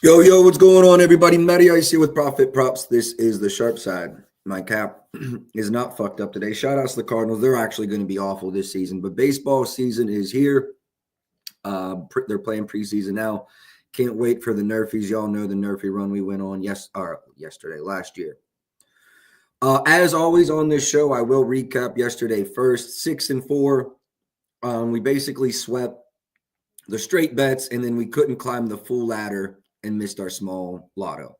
Yo, what's going on, everybody? Matty Ice here with Profit Props. This is the sharp side. My cap is not fucked up today. Shout outs to the Cardinals. They're actually going to be awful this season, but baseball season is here. They're playing preseason now. Can't wait for the Nerfies. Y'all know the Nerfie run we went on last year. As always on this show, I will recap yesterday first. 6-4. We basically swept the straight bets, and then we couldn't climb the full ladder and missed our small lotto.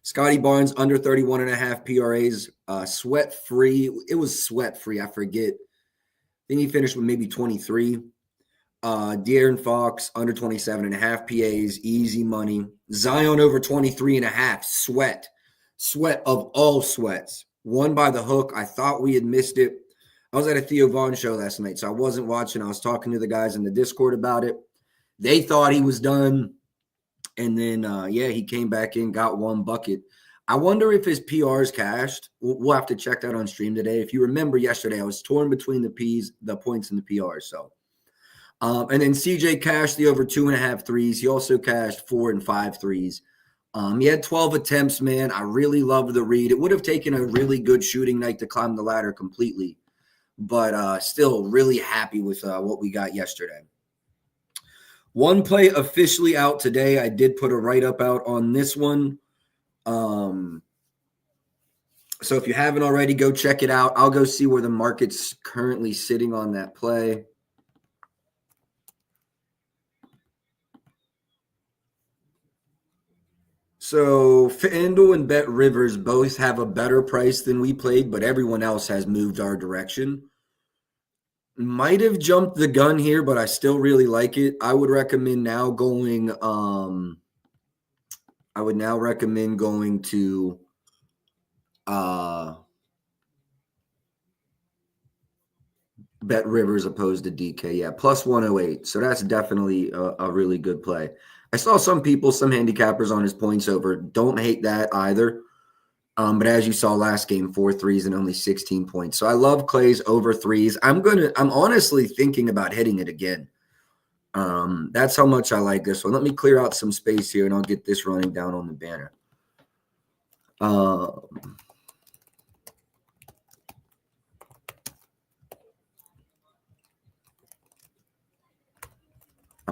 Scotty Barnes under 31.5 PRAs, sweat free. It was sweat free. I forget. I think he finished with maybe 23. De'Aaron Fox under 27.5 PAs, easy money. Zion over 23.5, sweat of all sweats. Won by the hook. I thought we had missed it. I was at a Theo Vaughn show last night, so I wasn't watching. I was talking to the guys in the Discord about it. They thought he was done. And then, he came back in, got one bucket. I wonder if his PRs cashed. We'll have to check that on stream today. If you remember yesterday, I was torn between the points and the PRs. So, and then CJ cashed the over 2.5 threes. He also cashed 4 and 5 threes. He had 12 attempts, man. I really loved the read. It would have taken a really good shooting night to climb the ladder completely, but still really happy with what we got yesterday. One play officially out today. I did put a write-up out on this one. So if you haven't already, go check it out. I'll go see where the market's currently sitting on that play. So FanDuel and Bet Rivers both have a better price than we played, but everyone else has moved our direction. Might have jumped the gun here, but I still really like it. I would recommend now going to Bet Rivers opposed to DK. Yeah, plus 108. So that's definitely a really good play. I saw some handicappers on his points over. Don't hate that either. But as you saw last game, 4 threes and only 16 points. So I love Clay's over threes. I'm honestly thinking about hitting it again. That's how much I like this one. Let me clear out some space here and I'll get this running down on the banner. I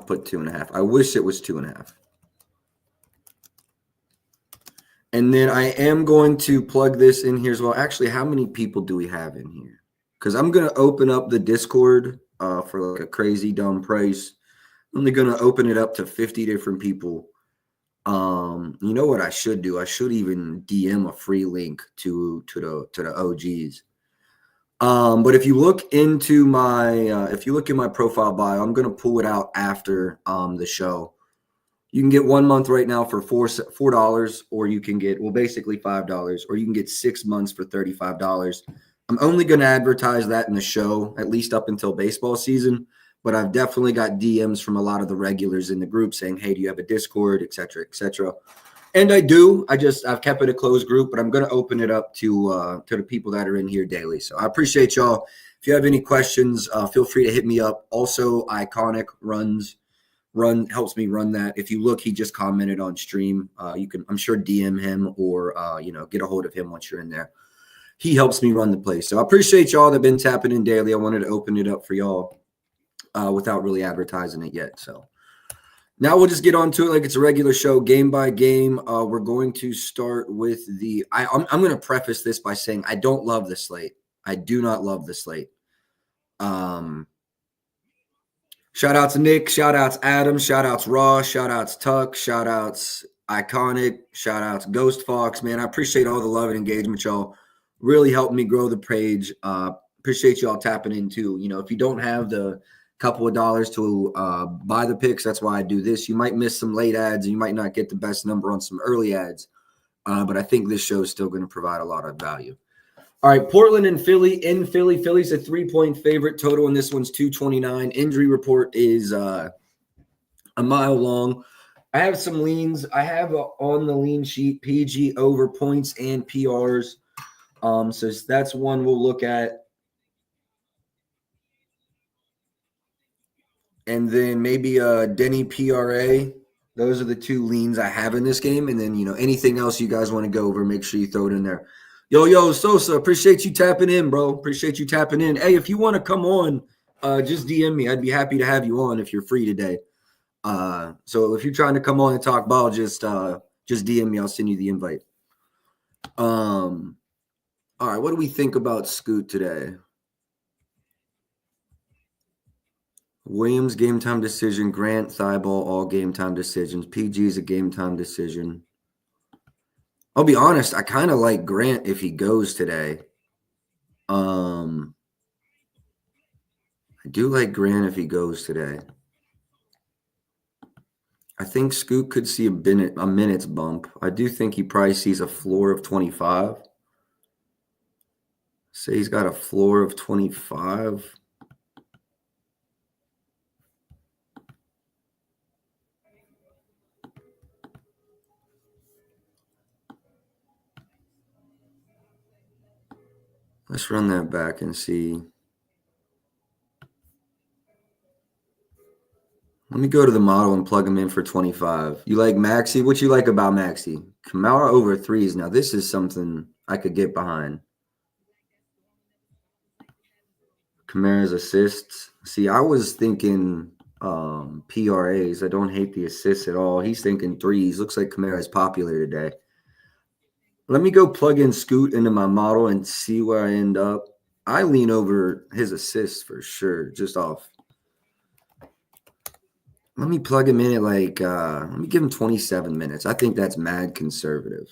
put 2.5. I wish it was 2.5. And then I am going to plug this in here as well. Actually, how many people do we have in here? Because I'm going to open up the Discord for like a crazy dumb price. I'm only going to open it up to 50 different people. You know what I should do? I should even DM a free link to the OGs. But if you look into my profile bio, I'm going to pull it out after the show. You can get 1 month right now for $4, or you can get, basically $5, or you can get 6 months for $35. I'm only going to advertise that in the show, at least up until baseball season. But I've definitely got DMs from a lot of the regulars in the group saying, hey, do you have a Discord, et cetera, et cetera. And I do. I've kept it a closed group, but I'm going to open it up to the people that are in here daily. So I appreciate y'all. If you have any questions, feel free to hit me up. Also, Iconic helps me run that. If you look, he just commented on stream. You can, I'm sure, DM him or get a hold of him once you're in there. He helps me run the place. So I appreciate y'all that have been tapping in daily. I wanted to open it up for y'all without really advertising it yet. So now we'll just get on to it like it's a regular show, game by game. We're going to start with I'm going to preface this by saying I don't love the slate. I do not love the slate. Shout outs to Nick, shout outs Adam, shout outs Ross, shout outs Tuck, shout outs Iconic, shout outs Ghost Fox. Man, I appreciate all the love and engagement, y'all. Really helped me grow the page. Appreciate y'all tapping in too. If you don't have the couple of dollars to buy the picks, that's why I do this. You might miss some late ads and you might not get the best number on some early ads. But I think this show is still going to provide a lot of value. All right, Portland and Philly. In Philly, Philly's a 3-point favorite. Total in this one's 229. Injury report is a mile long. I have some leans. I have on the lean sheet PG over points and PRs. So that's one we'll look at. And then maybe Denny PRA. Those are the two leans I have in this game. And then, anything else you guys want to go over, make sure you throw it in there. Yo, Sosa, appreciate you tapping in, bro. Appreciate you tapping in. Hey, if you want to come on, just DM me. I'd be happy to have you on if you're free today. So if you're trying to come on and talk ball, just DM me. I'll send you the invite. All right, what do we think about Scoot today? Williams, game time decision. Grant, Thibault, all game time decisions. PG is a game time decision. I'll be honest, I kind of like Grant if he goes today. I do like Grant if he goes today. I think Scoot could see a minutes bump. I do think he probably sees a floor of 25. Say he's got a floor of 25. Let's run that back and see. Let me go to the model and plug him in for 25. You like Maxey? What you like about Maxey? Kamara over threes. Now, this is something I could get behind. Kamara's assists. See, I was thinking PRAs. I don't hate the assists at all. He's thinking threes. Looks like Kamara's popular today. Let me go plug in Scoot into my model and see where I end up. I lean over his assists for sure, just off. Let me plug him in at let me give him 27 minutes. I think that's mad conservative.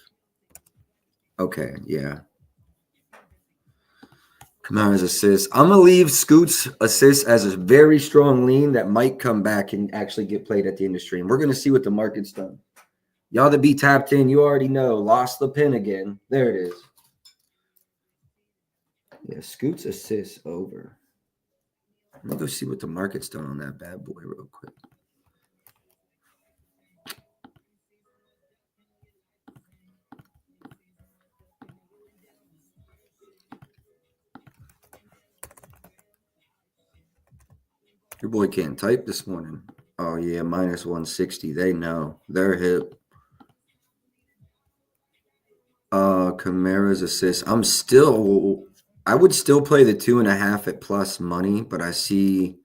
Okay, yeah. Kamara's assists. I'm going to leave Scoot's assists as a very strong lean that might come back and actually get played at the end of stream. We're going to see what the market's done. Y'all that be tapped in, you already know. Lost the pin again. There it is. Yeah, Scoot's assists over. Let me go see what the market's done on that bad boy real quick. Your boy can't type this morning. Oh, yeah, minus 160. They know. They're hip. Kamara's assist. I would still play the 2.5 at plus money, but I see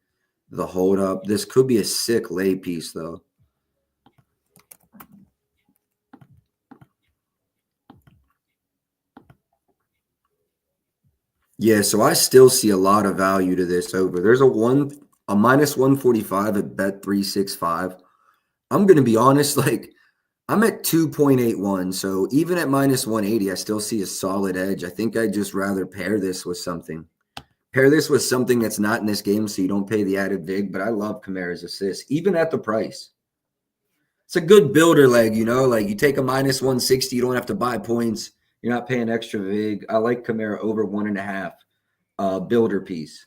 the hold up. This could be a sick lay piece, though. Yeah, so I still see a lot of value to this over. There's a minus 145 at bet 365. I'm going to be honest, I'm at 2.81. So even at minus 180, I still see a solid edge. I think I'd just rather pair this with something. Pair this with something that's not in this game so you don't pay the added vig. But I love Kamara's assists, even at the price. It's a good builder leg, you take a minus 160, you don't have to buy points. You're not paying extra vig. I like Kamara over 1.5 builder piece.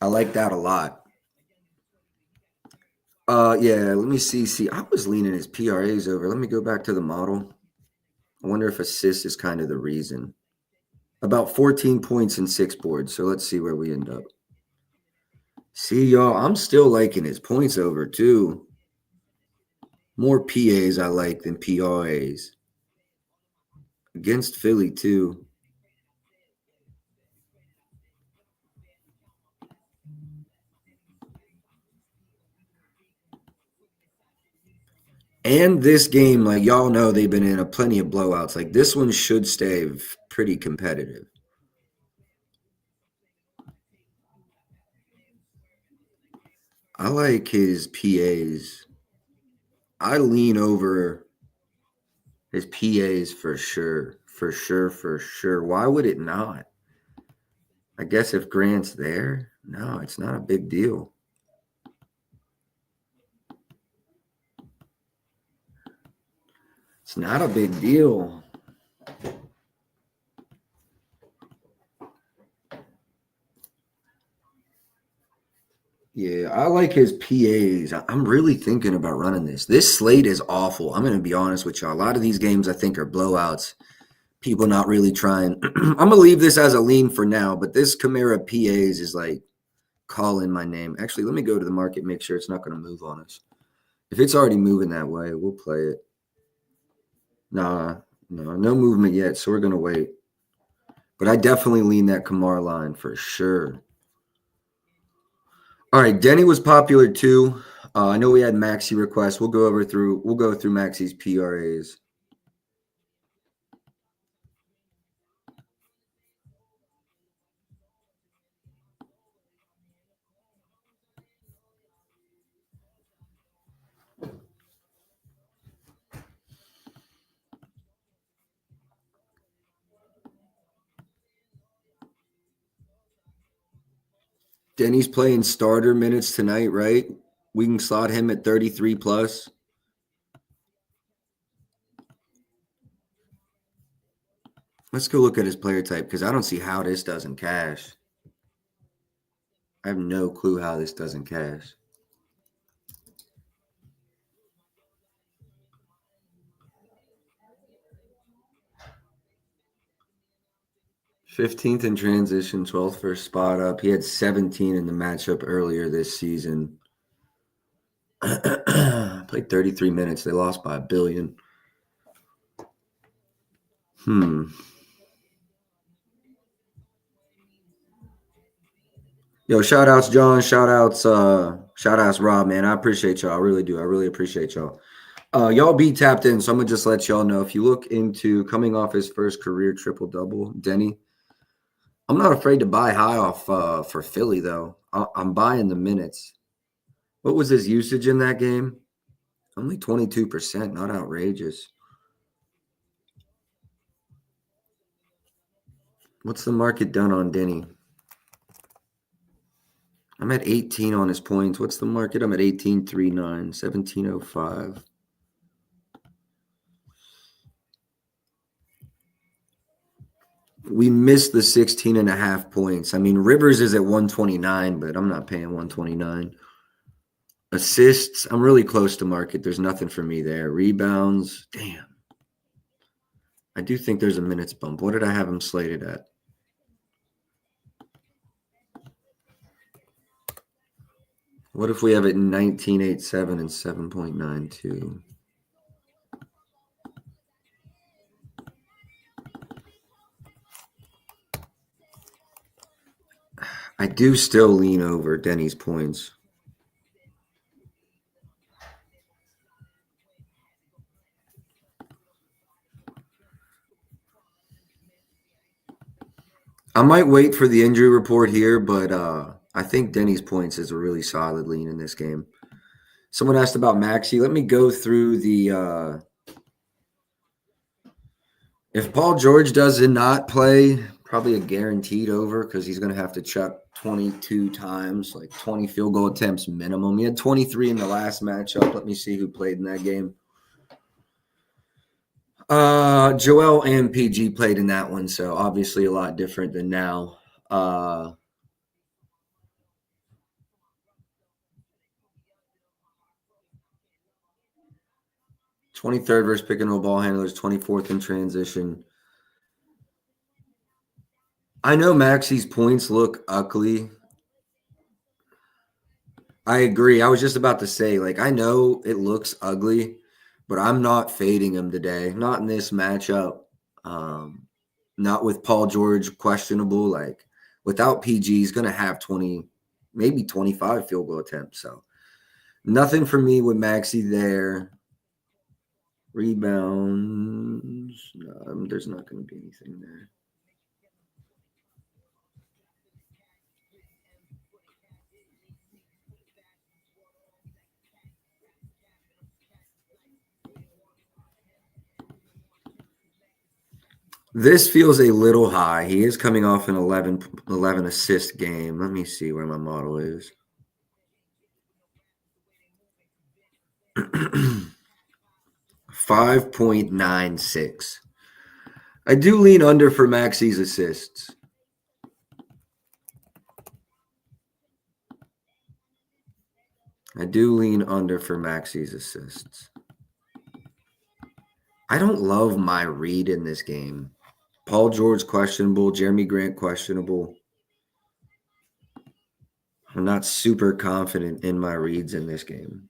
I like that a lot. Yeah, let me see. See, I was leaning his PRAs over. Let me go back to the model. I wonder if assist is kind of the reason. About 14 points and 6 boards. So let's see where we end up. See, y'all, I'm still liking his points over, too. More PAs I like than PRAs. Against Philly, too. And this game, y'all know, they've been in plenty of blowouts. This one should stay pretty competitive. I like his PAs. I lean over his PAs for sure. For sure. Why would it not? I guess if Grant's there, no, it's not a big deal. It's not a big deal. Yeah, I like his PAs. I'm really thinking about running this. This slate is awful. I'm going to be honest with you. A lot of these games I think are blowouts. People not really trying. I'm going to leave this as a lean for now, but this Kamara PAs is call in my name. Actually, let me go to the market, make sure it's not going to move on us. If it's already moving that way, we'll play it. Nah, no movement yet, so we're going to wait. But I definitely lean that Kamar line for sure. All right, Denny was popular too. I know we had Maxi requests. We'll go through Maxi's PRAs. Denny's playing starter minutes tonight, right? We can slot him at 33 plus. Let's go look at his player type because I don't see how this doesn't cash. I have no clue how this doesn't cash. $15th in transition, 12th for spot up. He had 17 in the matchup earlier this season. Played 33 minutes. They lost by $1 billion. Yo, shout outs, John. Shout outs, Rob, man. I appreciate y'all. I really do. I really appreciate y'all. Y'all be tapped in, so I'm gonna just let y'all know. If you look into coming off his first career triple-double, Denny, I'm not afraid to buy high off for Philly, though. I'm buying the minutes. What was his usage in that game? Only 22%, not outrageous. What's the market done on Denny? I'm at 18 on his points. What's the market? I'm at 18.39, 17.05. We missed the 16 and a half points. I mean, Rivers is at 129, but I'm not paying 129. Assists, I'm really close to market. There's nothing for me there. Rebounds, damn. I do think there's a minutes bump. What did I have him slated at? What if we have it in 19.87 and 7.92? I do still lean over Denny's points. I might wait for the injury report here, but I think Denny's points is a really solid lean in this game. Someone asked about Maxi. Let me go through the if Paul George does not play, probably a guaranteed over because he's going to have to chuck 22 times, like 20 field goal attempts minimum. He had 23 in the last matchup. Let me see who played in that game. Joel and PG played in that one, so obviously a lot different than now. 23rd versus pick and roll ball handlers, 24th in transition. I know Maxi's points look ugly. I agree. I was just about to say, like, I know it looks ugly, but I'm not fading him today. Not in this matchup. Not with Paul George questionable. Like, without PG, he's going to have 20, maybe 25 field goal attempts. So, nothing for me with Maxi there. Rebounds. No, there's not going to be anything there. This feels a little high. He is coming off an 11 assist game. Let me see where my model is. 5.96. I do lean under for Maxi's assists. I don't love my read in this game. Paul George questionable, Jeremy Grant questionable. I'm not super confident in my reads in this game.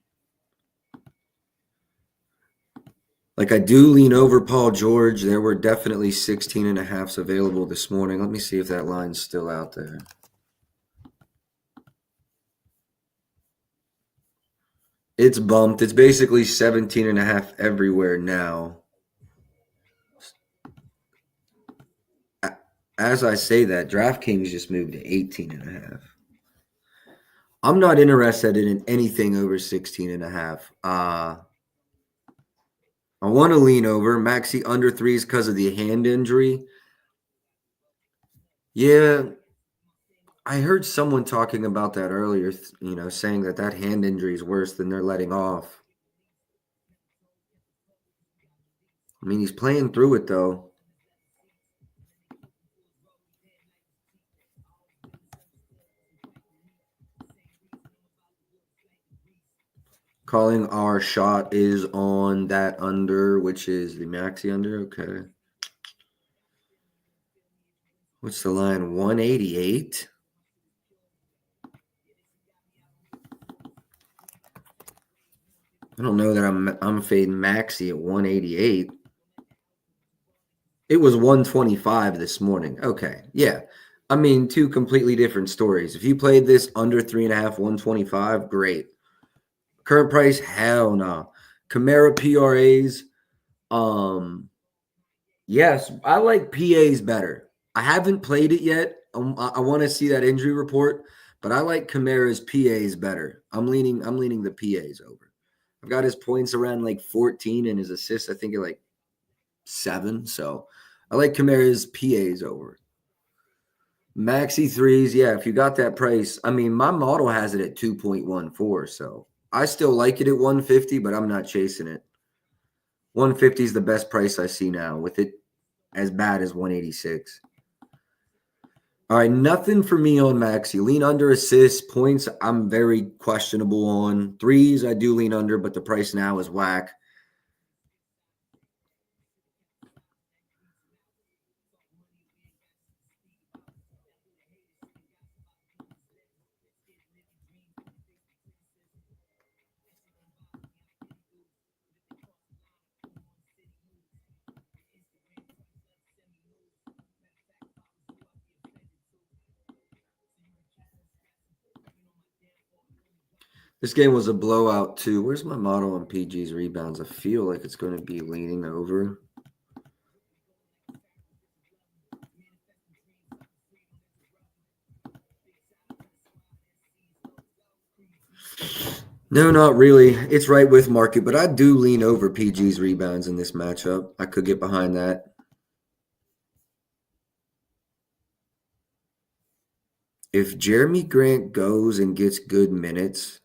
Like, I do lean over Paul George. There were definitely 16.5s available this morning. Let me see if that line's still out there. It's bumped. It's basically 17.5 everywhere now. As I say that, DraftKings just moved to 18.5. I'm not interested in anything over 16.5. I want to lean over. Maxi under threes because of the hand injury. Yeah, I heard someone talking about that earlier, saying that hand injury is worse than they're letting off. I mean, he's playing through it, though. Calling our shot is on that under, which is the Maxi under. Okay. What's the line? 188? I don't know that I'm fading Maxi at 188. It was 125 this morning. Okay. Yeah. I mean, two completely different stories. If you played this under 3.5, 125, great. Current price, hell no. Camara PRAs, yes, I like PAs better. I haven't played it yet. I want to see that injury report, but I like Kamara's PAs better. I'm leaning the PAs over. I've got his points around like 14 and his assists, I think, at like 7. So I like Kamara's PAs over. Maxi threes, yeah, if you got that price. I mean, my model has it at 2.14, so I still like it at 150, but I'm not chasing it. 150 is the best price I see now, with it as bad as 186. All right, nothing for me on Maxi. Lean under assists, points, I'm very questionable on. Threes, I do lean under, but the price now is whack. This game was a blowout too. Where's my model on PG's rebounds? I feel like it's going to be leaning over. No, not really. It's right with market, but I do lean over PG's rebounds in this matchup. I could get behind that. If Jeremy Grant goes and gets good minutes,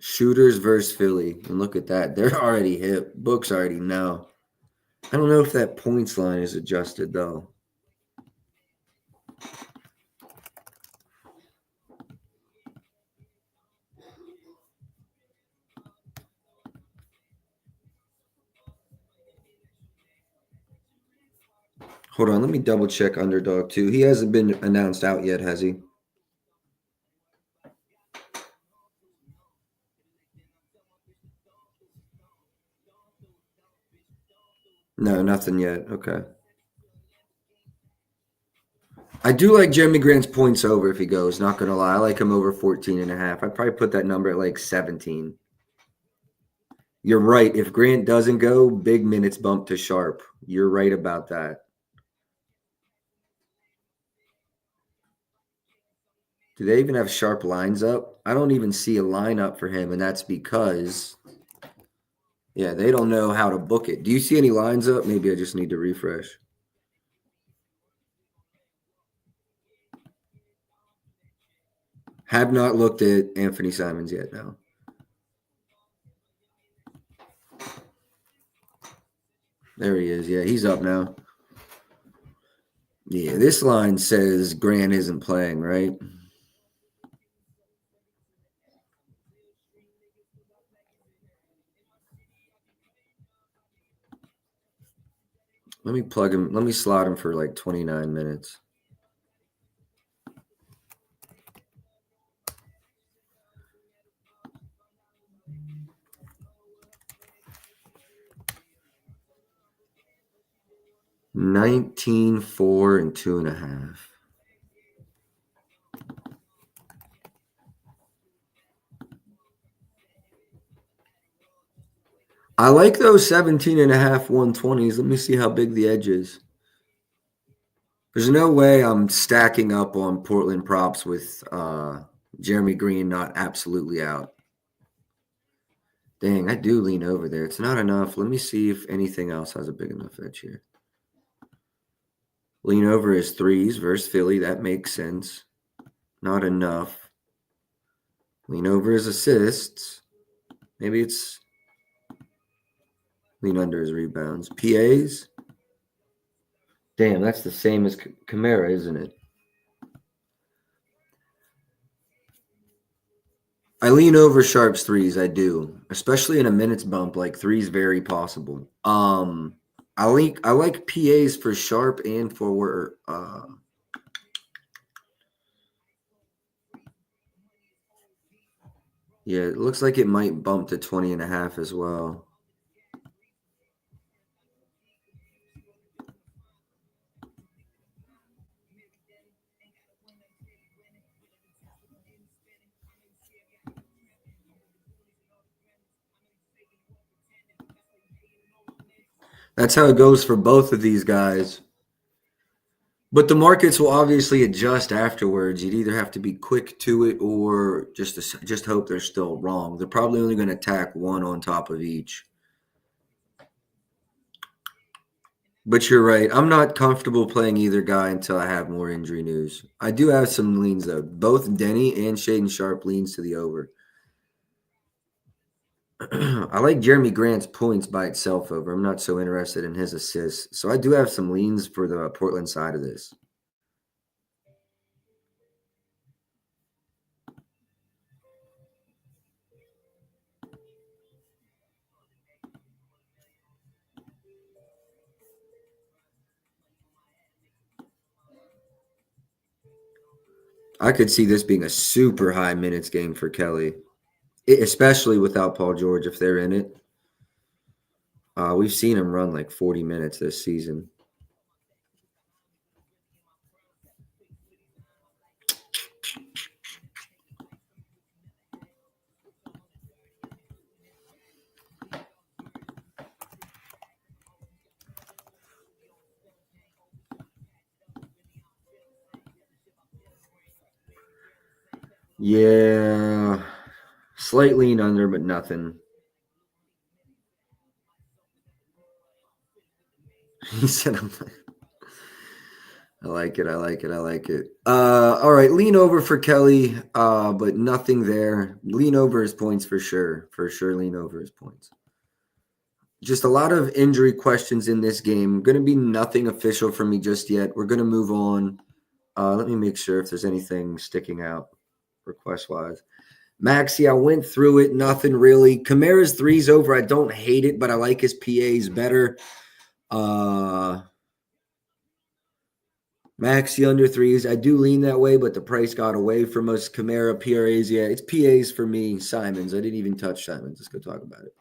shooters versus Philly, and look at that. They're already hip. Books already know. I don't know if that points line is adjusted, though. Hold on, let me double check Underdog, too. He hasn't been announced out yet, has he? No, nothing yet. Okay. I do like Jeremy Grant's points over if he goes, not going to lie. I like him over 14.5. I'd probably put that number at like 17. You're right. If Grant doesn't go, big minutes bump to Sharp. You're right about that. Do they even have Sharp lines up? I don't even see a lineup for him, and that's because, yeah, they don't know how to book it. Do you see any lines up? Maybe I just need to refresh. Have not looked at Anthony Simons yet, no. There he is. Yeah, he's up now. Yeah, this line says Grant isn't playing, right? Let me plug him. Let me slot him for like 29 minutes. $19, 4, and 2.5. I like those 17.5 120s. Let me see how big the edge is. There's no way I'm stacking up on Portland props with Jeremy Green not absolutely out. Dang, I do lean over there. It's not enough. Let me see if anything else has a big enough edge here. Lean over is threes versus Philly. That makes sense. Not enough. Lean over is assists. Maybe it's lean under his rebounds. PAs. Damn, that's the same as Kamara, isn't it? I lean over Sharp's threes. I do, especially in a minutes bump. Like threes, very possible. I like PAs for Sharp and for yeah, it looks like it might bump to 20.5 as well. That's how it goes for both of these guys. But the markets will obviously adjust afterwards. You'd either have to be quick to it or just hope they're still wrong. They're probably only going to tack one on top of each. But you're right. I'm not comfortable playing either guy until I have more injury news. I do have some leans, though. Both Denny and Shaden Sharp leans to the over. I like Jeremy Grant's points by itself over. I'm not so interested in his assists. So I do have some leans for the Portland side of this. I could see this being a super high minutes game for Kelly, especially without Paul George if they're in it. We've seen him run like 40 minutes this season. Yeah, slight lean under, but nothing. He said, I like it. I like it. I like it. All right. Lean over for Kelly, but nothing there. Lean over his points for sure. For sure, lean over his points. Just a lot of injury questions in this game. Going to be nothing official for me just yet. We're going to move on. Let me make sure if there's anything sticking out request-wise. Maxi, I went through it. Nothing really. Kamara's threes over. I don't hate it, but I like his PAs better. Maxi under threes. I do lean that way, but the price got away from us. Kamara, PRAs. Yeah, it's PAs for me. Simons. I didn't even touch Simons. Let's go talk about it.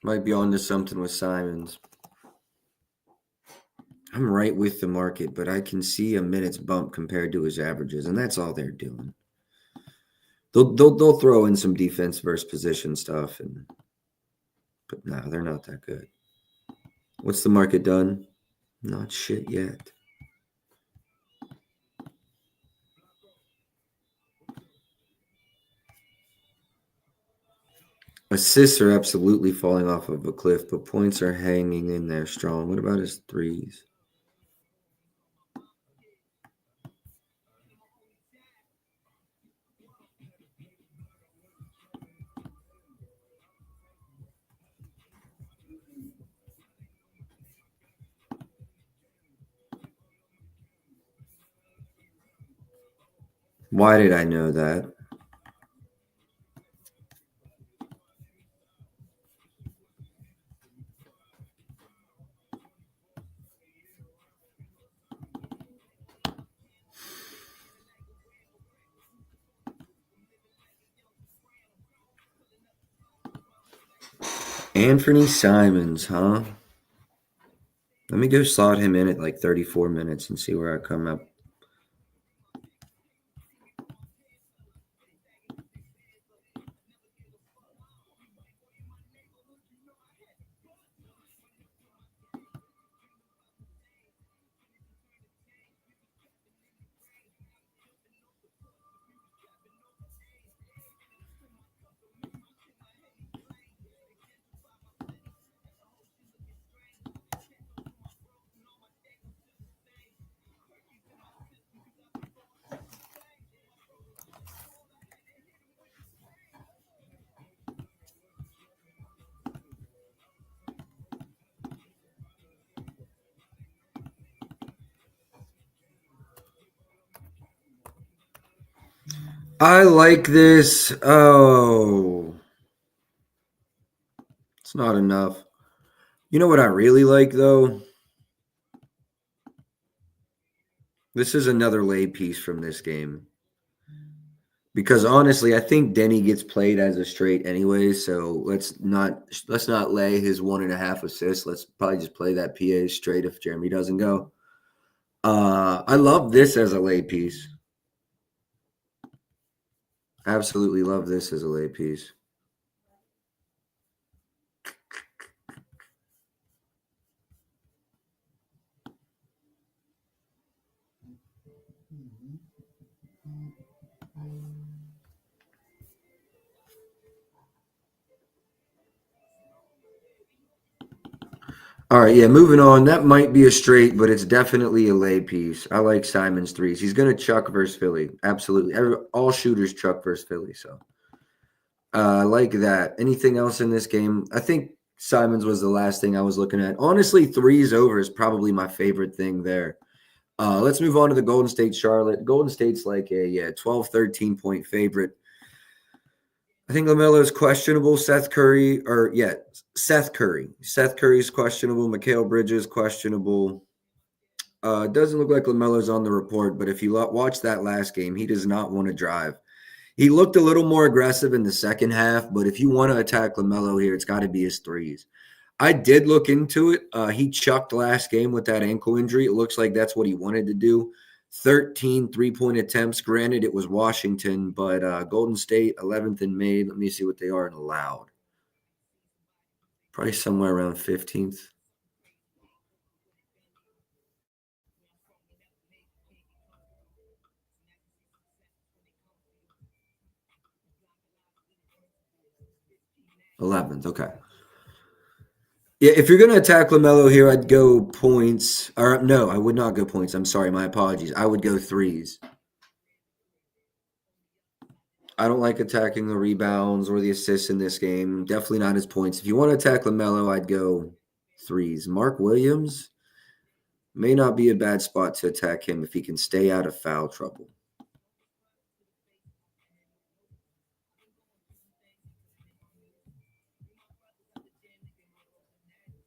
Might be on to something with Simons. I'm right with the market, but I can see a minutes bump compared to his averages, and that's all they're doing. They'll throw in some defense versus position stuff, but no, they're not that good. What's the market done? Not shit yet. Assists are absolutely falling off of a cliff, but points are hanging in there strong. What about his threes? Why did I know that? Anthony Simons, huh? Let me go slot him in at like 34 minutes and see where I come up. I like this. Oh, it's not enough. You know what I really like, though? This is another lay piece from this game. Because honestly, I think Denny gets played as a straight anyway. So let's not lay his 1.5 assists. Let's probably just play that PA straight if Jeremy doesn't go. I love this as a lay piece. Absolutely love this as a lay piece. All right, yeah, moving on. That might be a straight, but it's definitely a lay piece. I like Simon's threes. He's going to chuck versus Philly. Absolutely. All shooters chuck versus Philly. So I like that. Anything else in this game? I think Simons was the last thing I was looking at. Honestly, threes over is probably my favorite thing there. Let's move on to the Golden State Charlotte. Golden State's like a 12, 13 point favorite. I think LaMelo is questionable. Seth Curry. Seth Curry. Seth Curry's questionable. Mikal Bridges questionable. It doesn't look like LaMelo's on the report, but if you watch that last game, he does not want to drive. He looked a little more aggressive in the second half, but if you want to attack LaMelo here, it's got to be his threes. I did look into it. He chucked last game with that ankle injury. It looks like that's what he wanted to do. 13 3-point attempts. Granted, it was Washington, but Golden State, 11th in made. Let me see what they are in allowed. Probably somewhere around 15th. '11th. Okay. Yeah, if you're going to attack LaMelo here, I'd go points. Or no, I would not go points. I'm sorry. My apologies. I would go threes. I don't like attacking the rebounds or the assists in this game. Definitely not his points. If you want to attack LaMelo, I'd go threes. Mark Williams may not be a bad spot to attack him if he can stay out of foul trouble.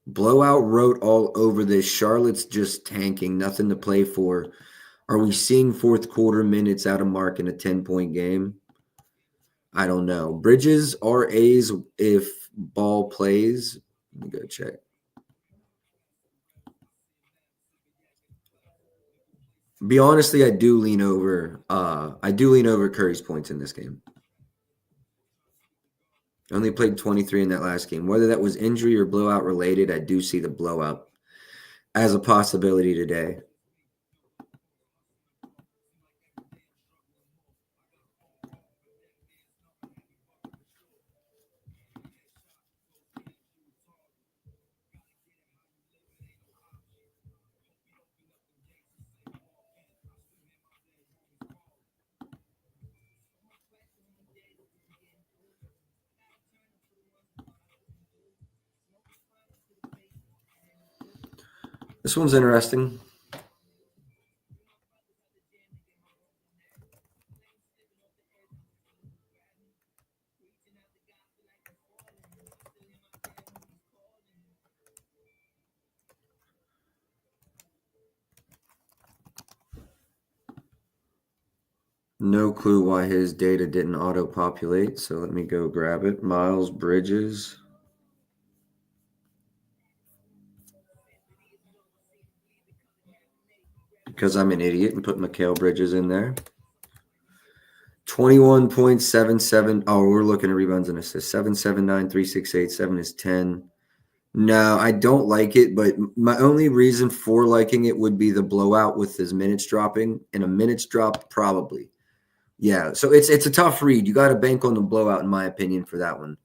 Blowout wrote all over this. Charlotte's just tanking, nothing to play for. Are we seeing fourth quarter minutes out of Mark in a 10-point game? I don't know. Bridges are A's if ball plays. Let me go check. Be honestly, I do lean over Curry's points in this game. Only played 23 in that last game. Whether that was injury or blowout related, I do see the blowout as a possibility today. This one's interesting. No clue why his data didn't auto-populate, so let me go grab it. Miles Bridges. Because I'm an idiot and put Mikal Bridges in there. 21.77. Oh, we're looking at rebounds and assists. 779, 368, 7 is 10. No, I don't like it, but my only reason for liking it would be the blowout with his minutes dropping. And a minutes drop, probably. Yeah, so it's a tough read. You got to bank on the blowout, in my opinion, for that one.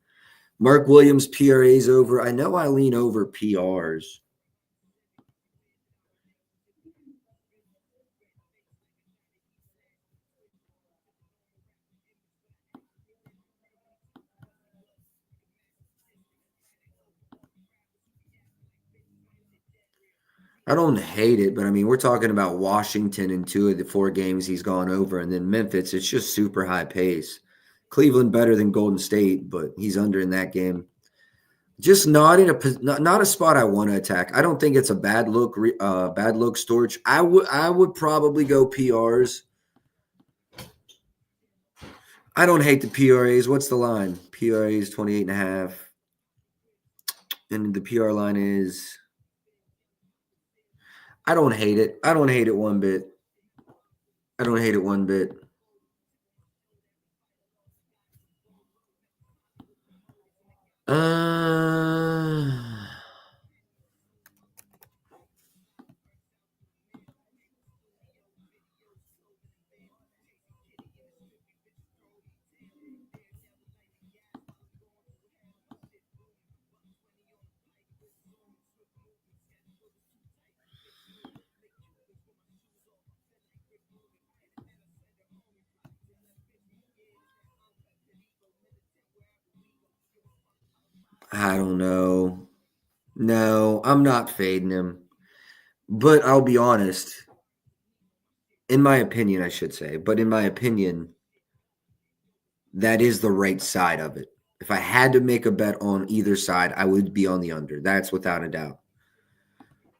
Mark Williams, PRAs over. I know I lean over PRs. I don't hate it, but I mean, we're talking about Washington in 2 of the 4 games he's gone over, and then Memphis. It's just super high pace. Cleveland better than Golden State, but he's under in that game. Just not in not a spot I want to attack. I don't think it's a bad look. Bad look, Storch. I would probably go PRs. I don't hate the PRAs. What's the line? PRAs 28.5, and the PR line is. I don't hate it. I don't hate it one bit. I don't hate it one bit. Uh, I don't know. No, I'm not fading him. But I'll be honest. In my opinion, I should say, but in my opinion, that is the right side of it. If I had to make a bet on either side, I would be on the under. That's without a doubt.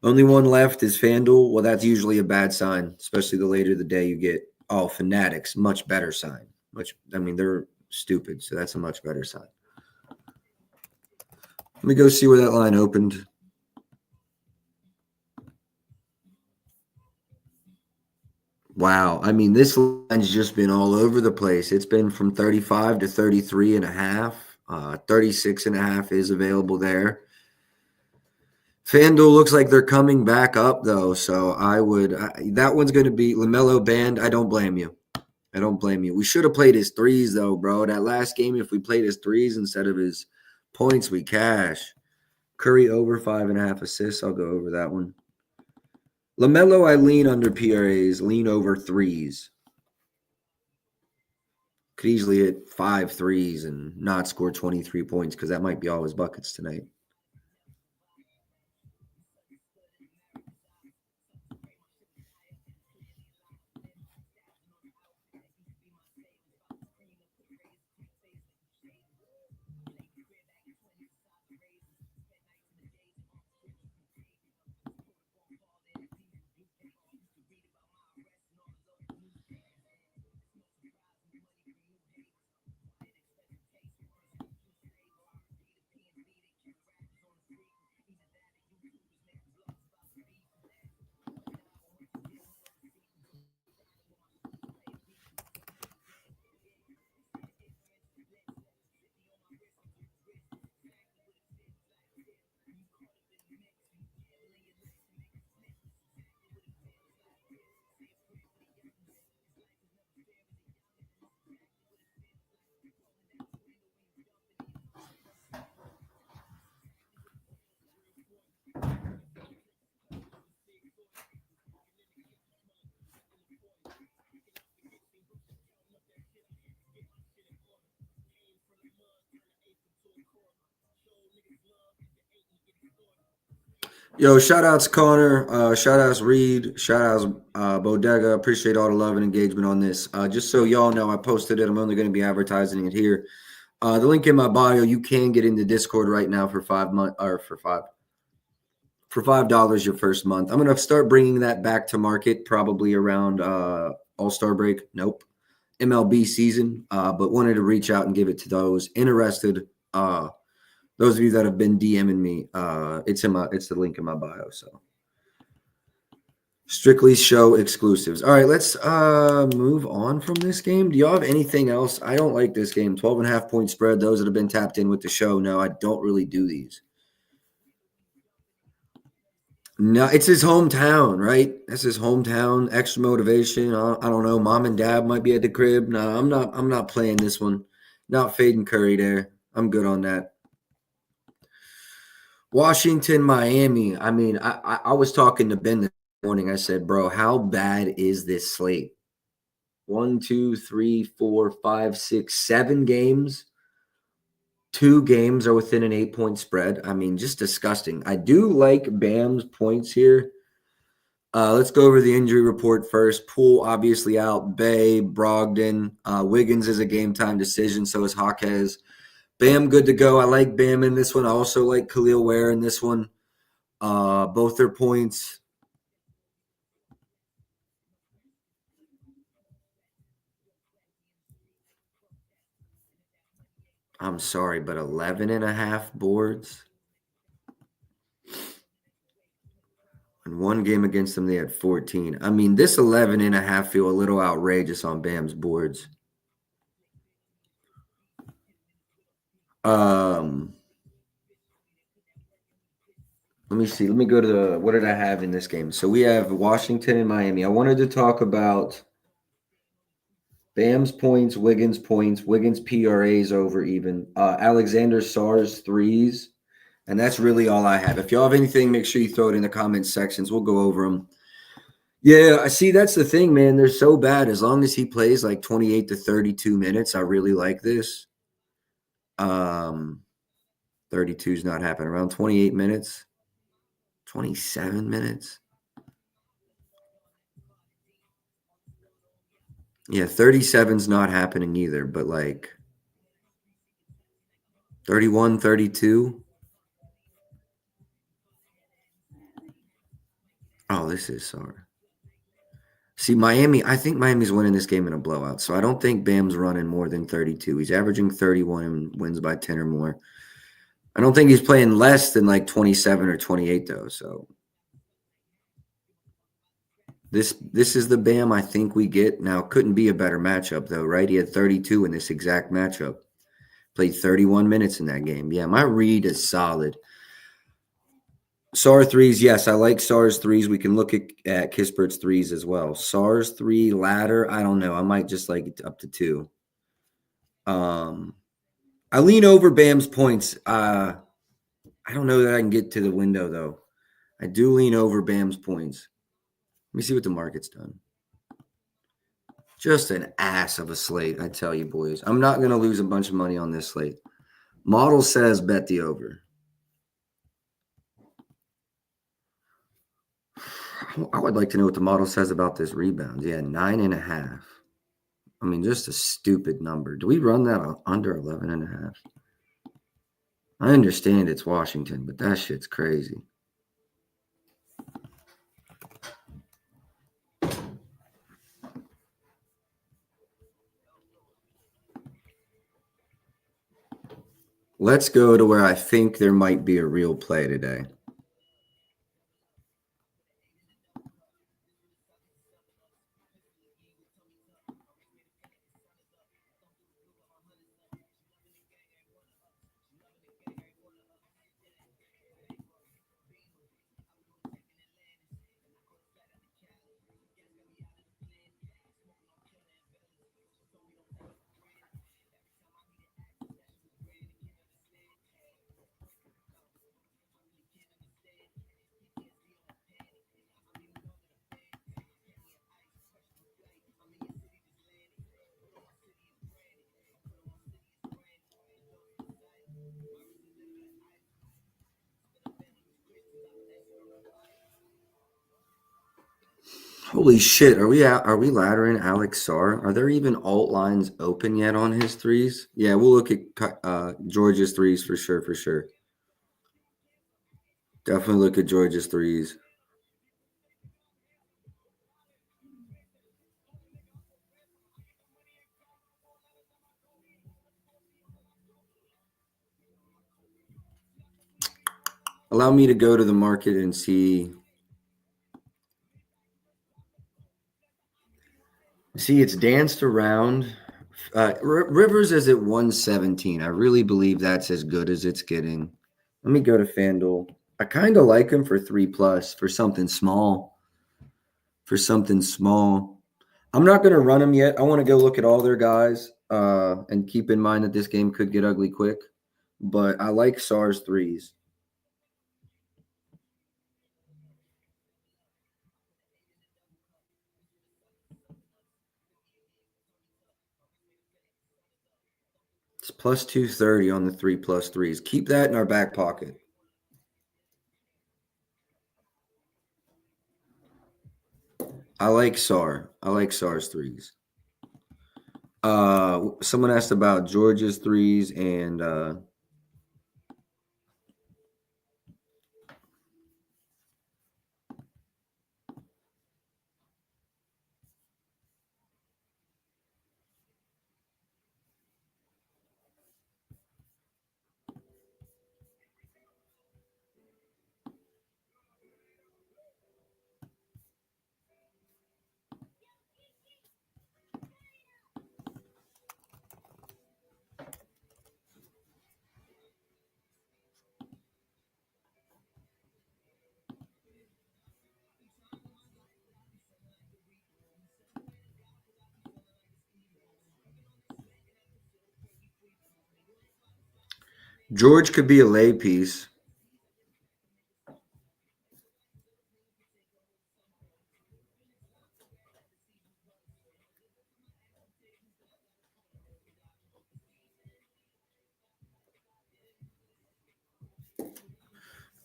Only one left is FanDuel. Well, that's usually a bad sign, especially the later the day you get. Oh, Fanatics, much better sign. I mean, they're stupid, so that's a much better sign. Let me go see where that line opened. Wow. I mean, this line's just been all over the place. It's been from 35 to 33 and a half. 36 and a half is available there. FanDuel looks like they're coming back up, though. So that one's going to be LaMelo Band. I don't blame you. I don't blame you. We should have played his threes, though, bro. That last game, if we played his threes instead of his points, we cash. Curry over 5.5 assists. I'll go over that one. LaMelo, I lean under PRAs, lean over threes. Could easily hit 5 threes and not score 23 points because that might be all his buckets tonight. Yo, shout outs Connor, shout outs Reed, shout outs Bodega. Appreciate all the love and engagement on this. Just so y'all know, I posted it. I'm only going to be advertising it here. The link in my bio. You can get into Discord right now for 5 months or for $5 your first month. I'm going to start bringing that back to market probably around All-Star break. Nope, MLB season. But wanted to reach out and give it to those interested. Those of you that have been DMing me, it's the link in my bio. So strictly show exclusives. All right, let's move on from this game. Do y'all have anything else? I don't like this game. 12.5 point spread. Those that have been tapped in with the show know I don't really do these. No, it's his hometown, right? That's his hometown. Extra motivation. I don't know. Mom and dad might be at the crib. No, I'm not. I'm not playing this one. Not fading Curry there. I'm good on that. Washington, Miami. I mean, I was talking to Ben this morning. I said, bro, how bad is this slate? 1, 2, 3, 4, 5, 6, 7 games. 2 games are within an 8 point spread. I mean, just disgusting. I do like Bam's points here. Let's go over the injury report first. Poole obviously out. Bay, Brogdon, Wiggins is a game time decision. So is Hawkes. Bam, good to go. I like Bam in this one. I also like Khalil Ware in this one. Both their points. I'm sorry, but 11.5 boards. In one game against them, they had 14. I mean, this 11.5 feel a little outrageous on Bam's boards. Let me see. Let me go to what did I have in this game? So we have Washington and Miami. I wanted to talk about Bam's points, Wiggins PRAs over even, Alexander Sar's threes, and that's really all I have. If y'all have anything, make sure you throw it in the comments sections. We'll go over them. Yeah, I see. That's the thing, man. They're so bad. As long as he plays like 28 to 32 minutes, I really like this. 32 is not happening. Around 28 minutes, 27 minutes. Yeah, 37 is not happening either, but like 31, 32. Oh, this is sorry. See, Miami, I think Miami's winning this game in a blowout. So I don't think Bam's running more than 32. He's averaging 31 and wins by 10 or more. I don't think he's playing less than like 27 or 28, though. So this is the Bam I think we get. Now, couldn't be a better matchup, though, right? He had 32 in this exact matchup. Played 31 minutes in that game. Yeah, my read is solid. SAR threes, yes, I like SAR's threes. We can look at Kispert's threes as well. SAR's 3 ladder, I don't know. I might just like it up to 2. I lean over Bam's points. I don't know that I can get to the window though. I do lean over Bam's points. Let me see what the market's done. Just an ass of a slate, I tell you, boys. I'm not going to lose a bunch of money on this slate. Model says bet the over. I would like to know what the model says about this rebound. Yeah, 9.5. I mean, just a stupid number. Do we run that under 11.5? I understand it's Washington, but that shit's crazy. Let's go to where I think there might be a real play today. Holy shit! Are we laddering Alex Sarr? Are there even alt lines open yet on his threes? Yeah, we'll look at George's threes for sure. For sure, definitely look at George's threes. Allow me to go to the market and see. See, it's danced around. Rivers is at 117. I really believe that's as good as it's getting. Let me go to FanDuel. I kind of like him for 3+ for something small. For something small. I'm not going to run them yet. I want to go look at all their guys and keep in mind that this game could get ugly quick. But I like SARS threes. It's plus 230 on the 3+3s. Keep that in our back pocket. I like SAR. I like SAR's threes. Someone asked about Georgia's threes and George could be a lay piece.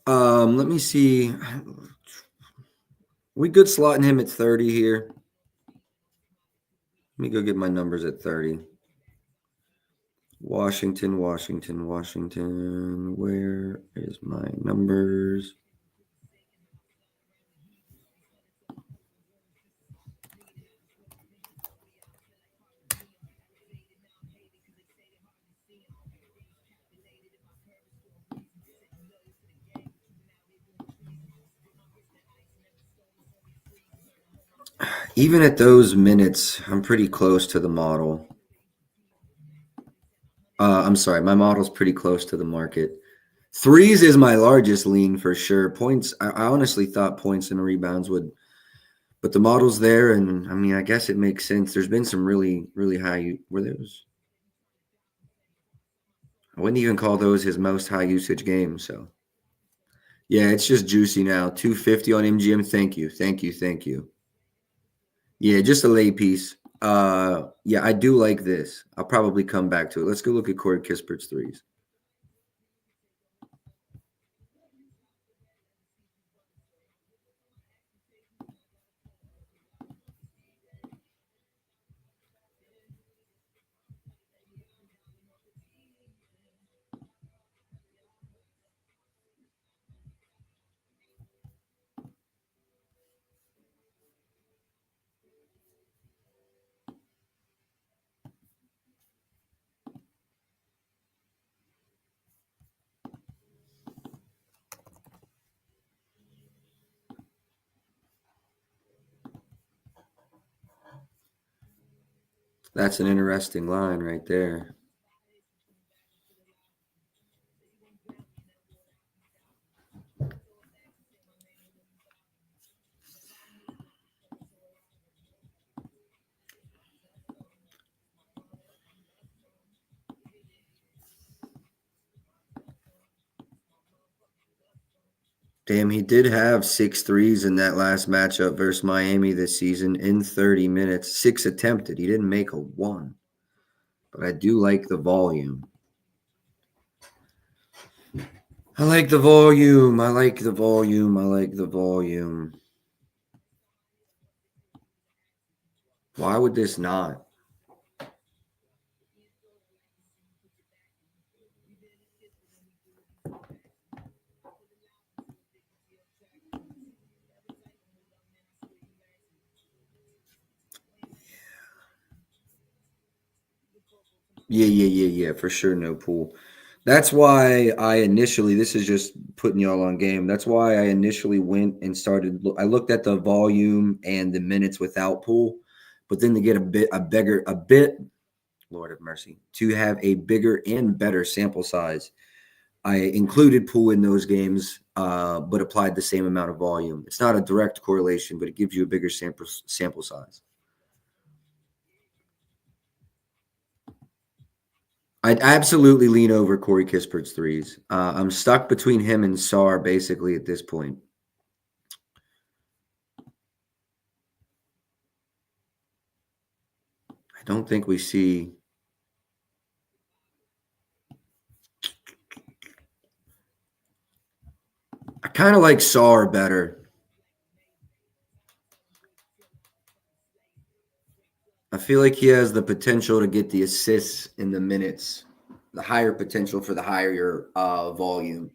Let me see. We good slotting him at 30 here. Let me go get my numbers at 30. Washington. Where is my numbers? Even at those minutes, I'm pretty close to the model. I'm sorry, my model's pretty close to the market. Threes is my largest lean for sure. Points, I honestly thought points and rebounds would, but the model's there, and I mean, I guess it makes sense. There's been some really, really high. Were those? I wouldn't even call those his most high usage games. So yeah, it's just juicy now. 250 on MGM. Thank you. Yeah, just a lay piece. Yeah, I do like this. I'll probably come back to it. Let's go look at Corey Kispert's threes. That's an interesting line right there. Damn, he did have 6 threes in that last matchup versus Miami this season in 30 minutes. 6 attempted. He didn't make a one. But I do like the volume. I like the volume. Why would this not? Yeah, for sure, no pool. That's why I initially, this is just putting y'all on game. That's why I initially went and started. I looked at the volume and the minutes without pool, but then to get a bit, Lord have mercy, to have a bigger and better sample size, I included pool in those games, but applied the same amount of volume. It's not a direct correlation, but it gives you a bigger sample size. I'd absolutely lean over Corey Kispert's threes. I'm stuck between him and Sar basically at this point. I don't think we see. I kind of like Sar better. I feel like he has the potential to get the assists in the minutes, the higher potential for the higher volume.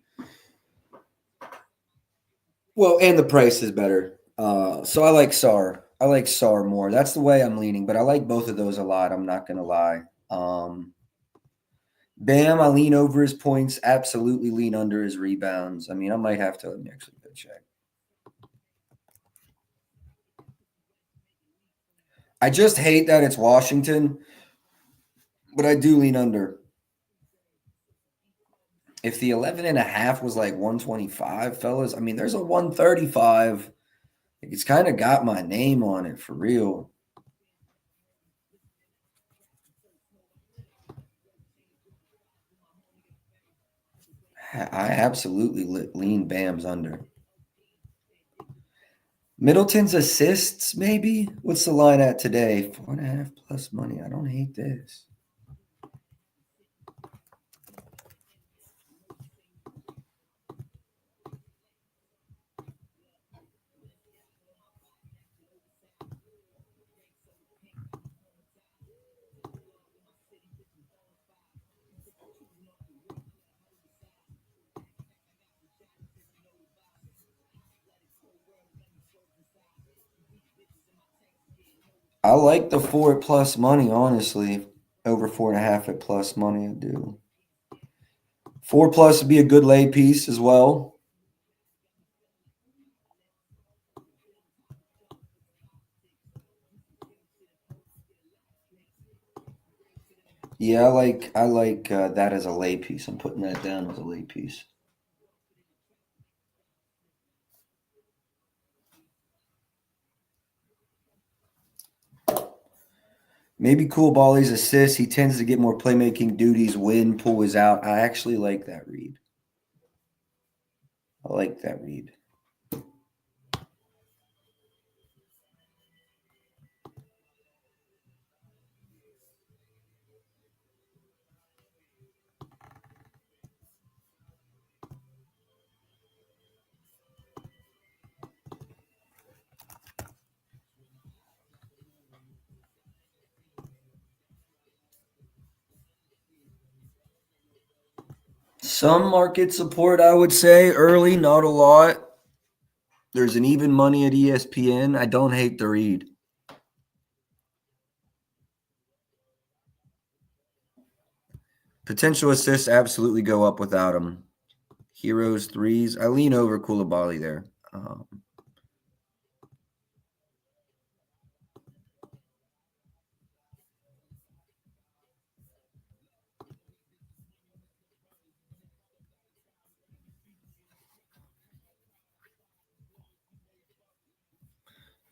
Well, and the price is better. So I like Sar. I like Sar more. That's the way I'm leaning, but I like both of those a lot. I'm not gonna lie. Bam, I lean over his points. Absolutely lean under his rebounds. I mean, I might have to let me actually go check. I just hate that it's Washington, but I do lean under. If the 11 and a half was like 125, fellas, I mean, there's a 135. It's kind of got my name on it for real. I absolutely lean Bam's under. Middleton's assists, maybe? What's the line at today? 4.5 plus money. I don't hate this. I like the 4 plus money, honestly. Over 4.5 at plus money, I do. 4 plus would be a good lay piece as well. Yeah, I like that as a lay piece. I'm putting that down as a lay piece. Maybe Cool Bally's assist. He tends to get more playmaking duties when Poole is out. I actually like that read. I like that read. Some market support, I would say, early, not a lot. There's an even money at ESPN. I don't hate the read. Potential assists absolutely go up without him. Heroes threes. I lean over Koulibaly there.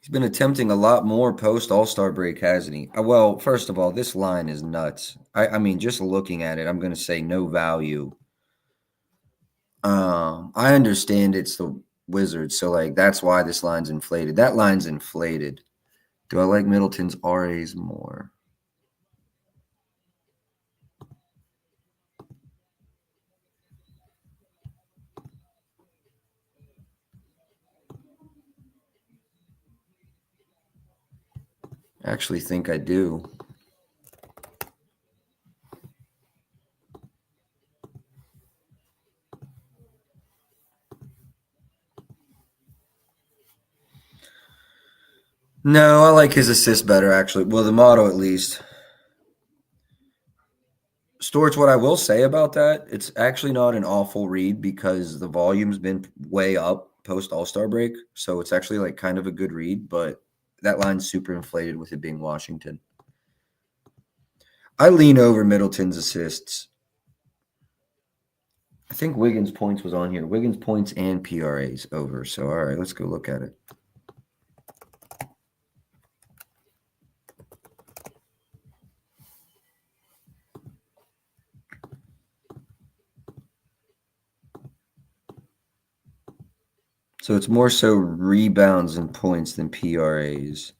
He's been attempting a lot more post All Star break, hasn't he? Well, first of all, this line is nuts. I mean, just looking at it, I'm going to say no value. I understand it's the Wizards, so like that's why this line's inflated. That line's inflated. Do I like Middleton's RAs more? I actually think I do. No, I like his assist better, actually. Well, the motto at least. Storch, what I will say about that, it's actually not an awful read because the volume's been way up post All-Star break. So it's actually like kind of a good read, but that line's super inflated with it being Washington. I lean over Middleton's assists. I think Wiggins' points was on here. Wiggins' points and PRAs over. So, all right, let's go look at it. So it's more so rebounds and points than PRAs.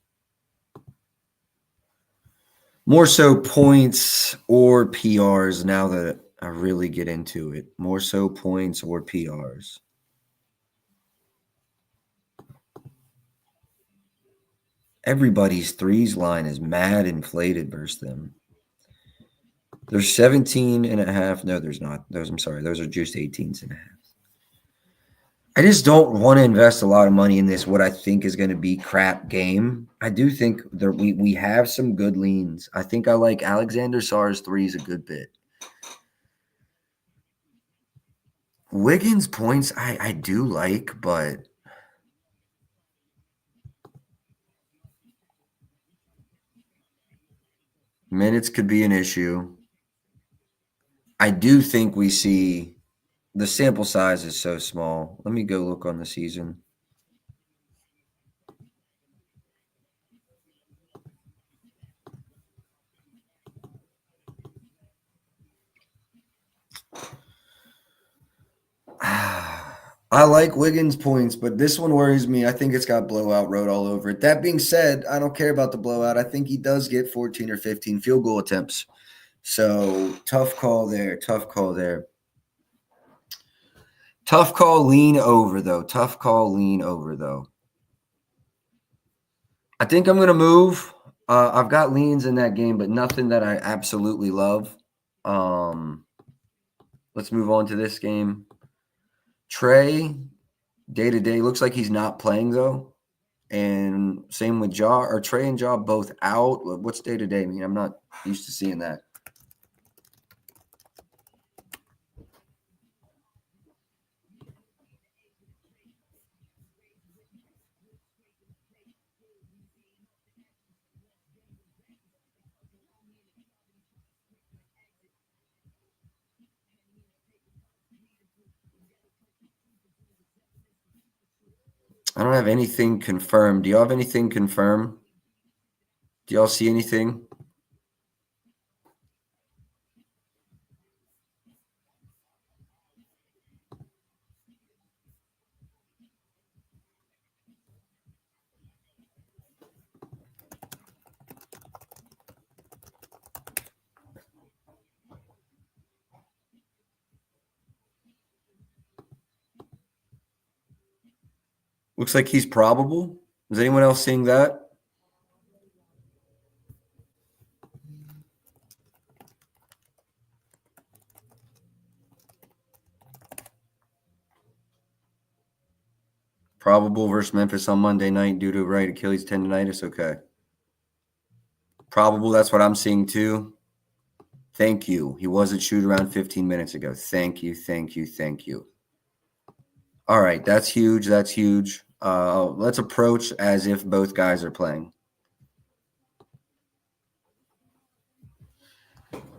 More so points or PRs now that I really get into it. More so points or PRs. Everybody's threes line is mad inflated versus them. There's 17 and a half. No, there's not. I'm sorry. Those are just 18s and a half. I just don't want to invest a lot of money in this, what I think is going to be crap game. I do think that we have some good leans. I think I like Alexander Sarr's threes a good bit. Wiggins' points I do like, but minutes could be an issue. I do think we see the sample size is so small. Let me go look on the season. I like Wiggins' points, but this one worries me. I think it's got blowout road all over it. That being said, I don't care about the blowout. I think he does get 14 or 15 field goal attempts. So tough call there. Tough call there. Tough call, lean over, though. Tough call, lean over, though. I think I'm going to move. I've got leans in that game, but nothing that I absolutely love. Let's move on to this game. Trey, day-to-day, looks like he's not playing, though. And same with Ja. Are Trey and Ja both out? What's day-to-day mean? I'm not used to seeing that. I don't have anything confirmed. Do y'all have anything confirmed? Do y'all see anything? Looks like he's probable. Is anyone else seeing that? Probable versus Memphis on Monday night due to right Achilles tendonitis. Okay. Probable. That's what I'm seeing too. Thank you. He wasn't shoot around 15 minutes ago. Thank you. Thank you. Thank you. All right. That's huge. That's huge. Let's approach as if both guys are playing.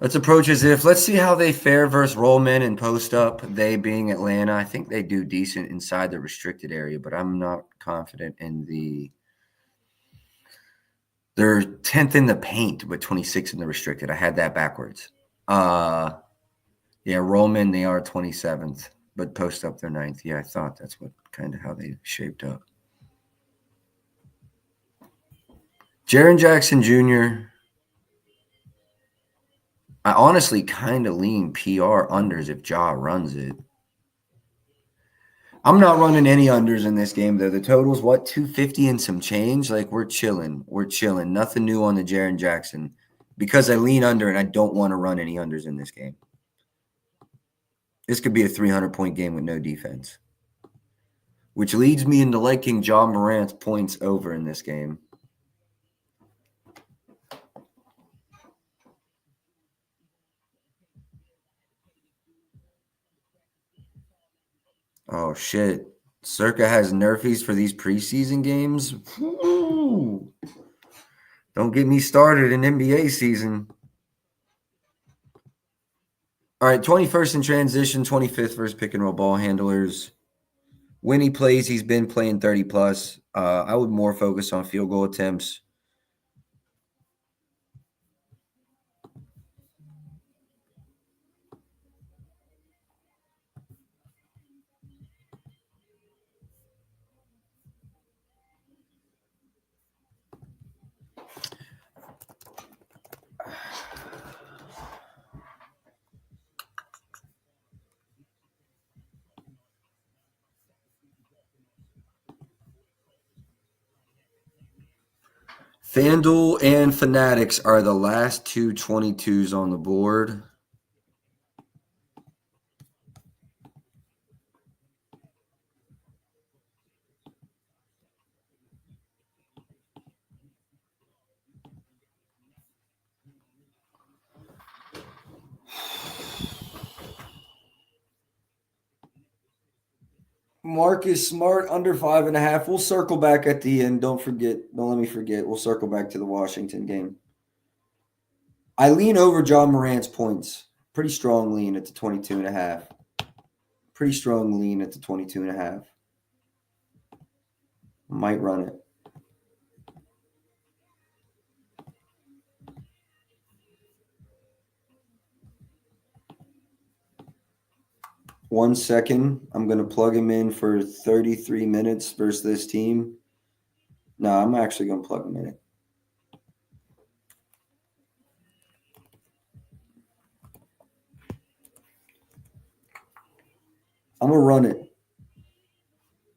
Let's approach as if, let's see how they fare versus Rollman and post up. They being Atlanta, I think they do decent inside the restricted area, but I'm not confident in they're 10th in the paint, but 26 in the restricted. I had that backwards. Yeah, Rollman, they are 27th, but post up they're 9th. Yeah, I thought that's what kind of how they shaped up. Jaren Jackson Jr., I honestly kind of lean PR unders if Ja runs it. I'm not running any unders in this game, though. The total's what, 250 and some change? Like, we're chilling. We're chilling. Nothing new on the Jaren Jackson because I lean under and I don't want to run any unders in this game. This could be a 300-point game with no defense, which leads me into liking John Morant's points over in this game. Oh, shit. Circa has nerfies for these preseason games. Ooh. Don't get me started in NBA season. All right, 21st in transition, 25th versus pick and roll ball handlers. When he plays, he's been playing 30 plus. I would more focus on field goal attempts. FanDuel and Fanatics are the last two 22s on the board. Marcus Smart under 5.5. We'll circle back at the end. Don't let me forget. We'll circle back to the Washington game. I lean over John Morant's points. Pretty strong lean at the 22.5. Pretty strong lean at the 22.5. Might run it. One second. I'm going to plug him in for 33 minutes versus this team. No, I'm actually going to plug him in. I'm going to run it.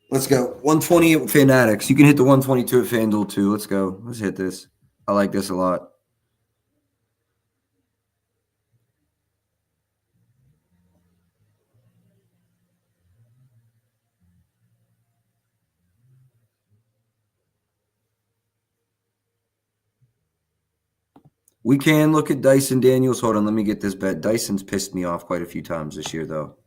Let's go. 120 at Fanatics. You can hit the 122 at FanDuel too. Let's go. Let's hit this. I like this a lot. We can look at Dyson Daniels. Hold on, let me get this bet. Dyson's pissed me off quite a few times this year, though.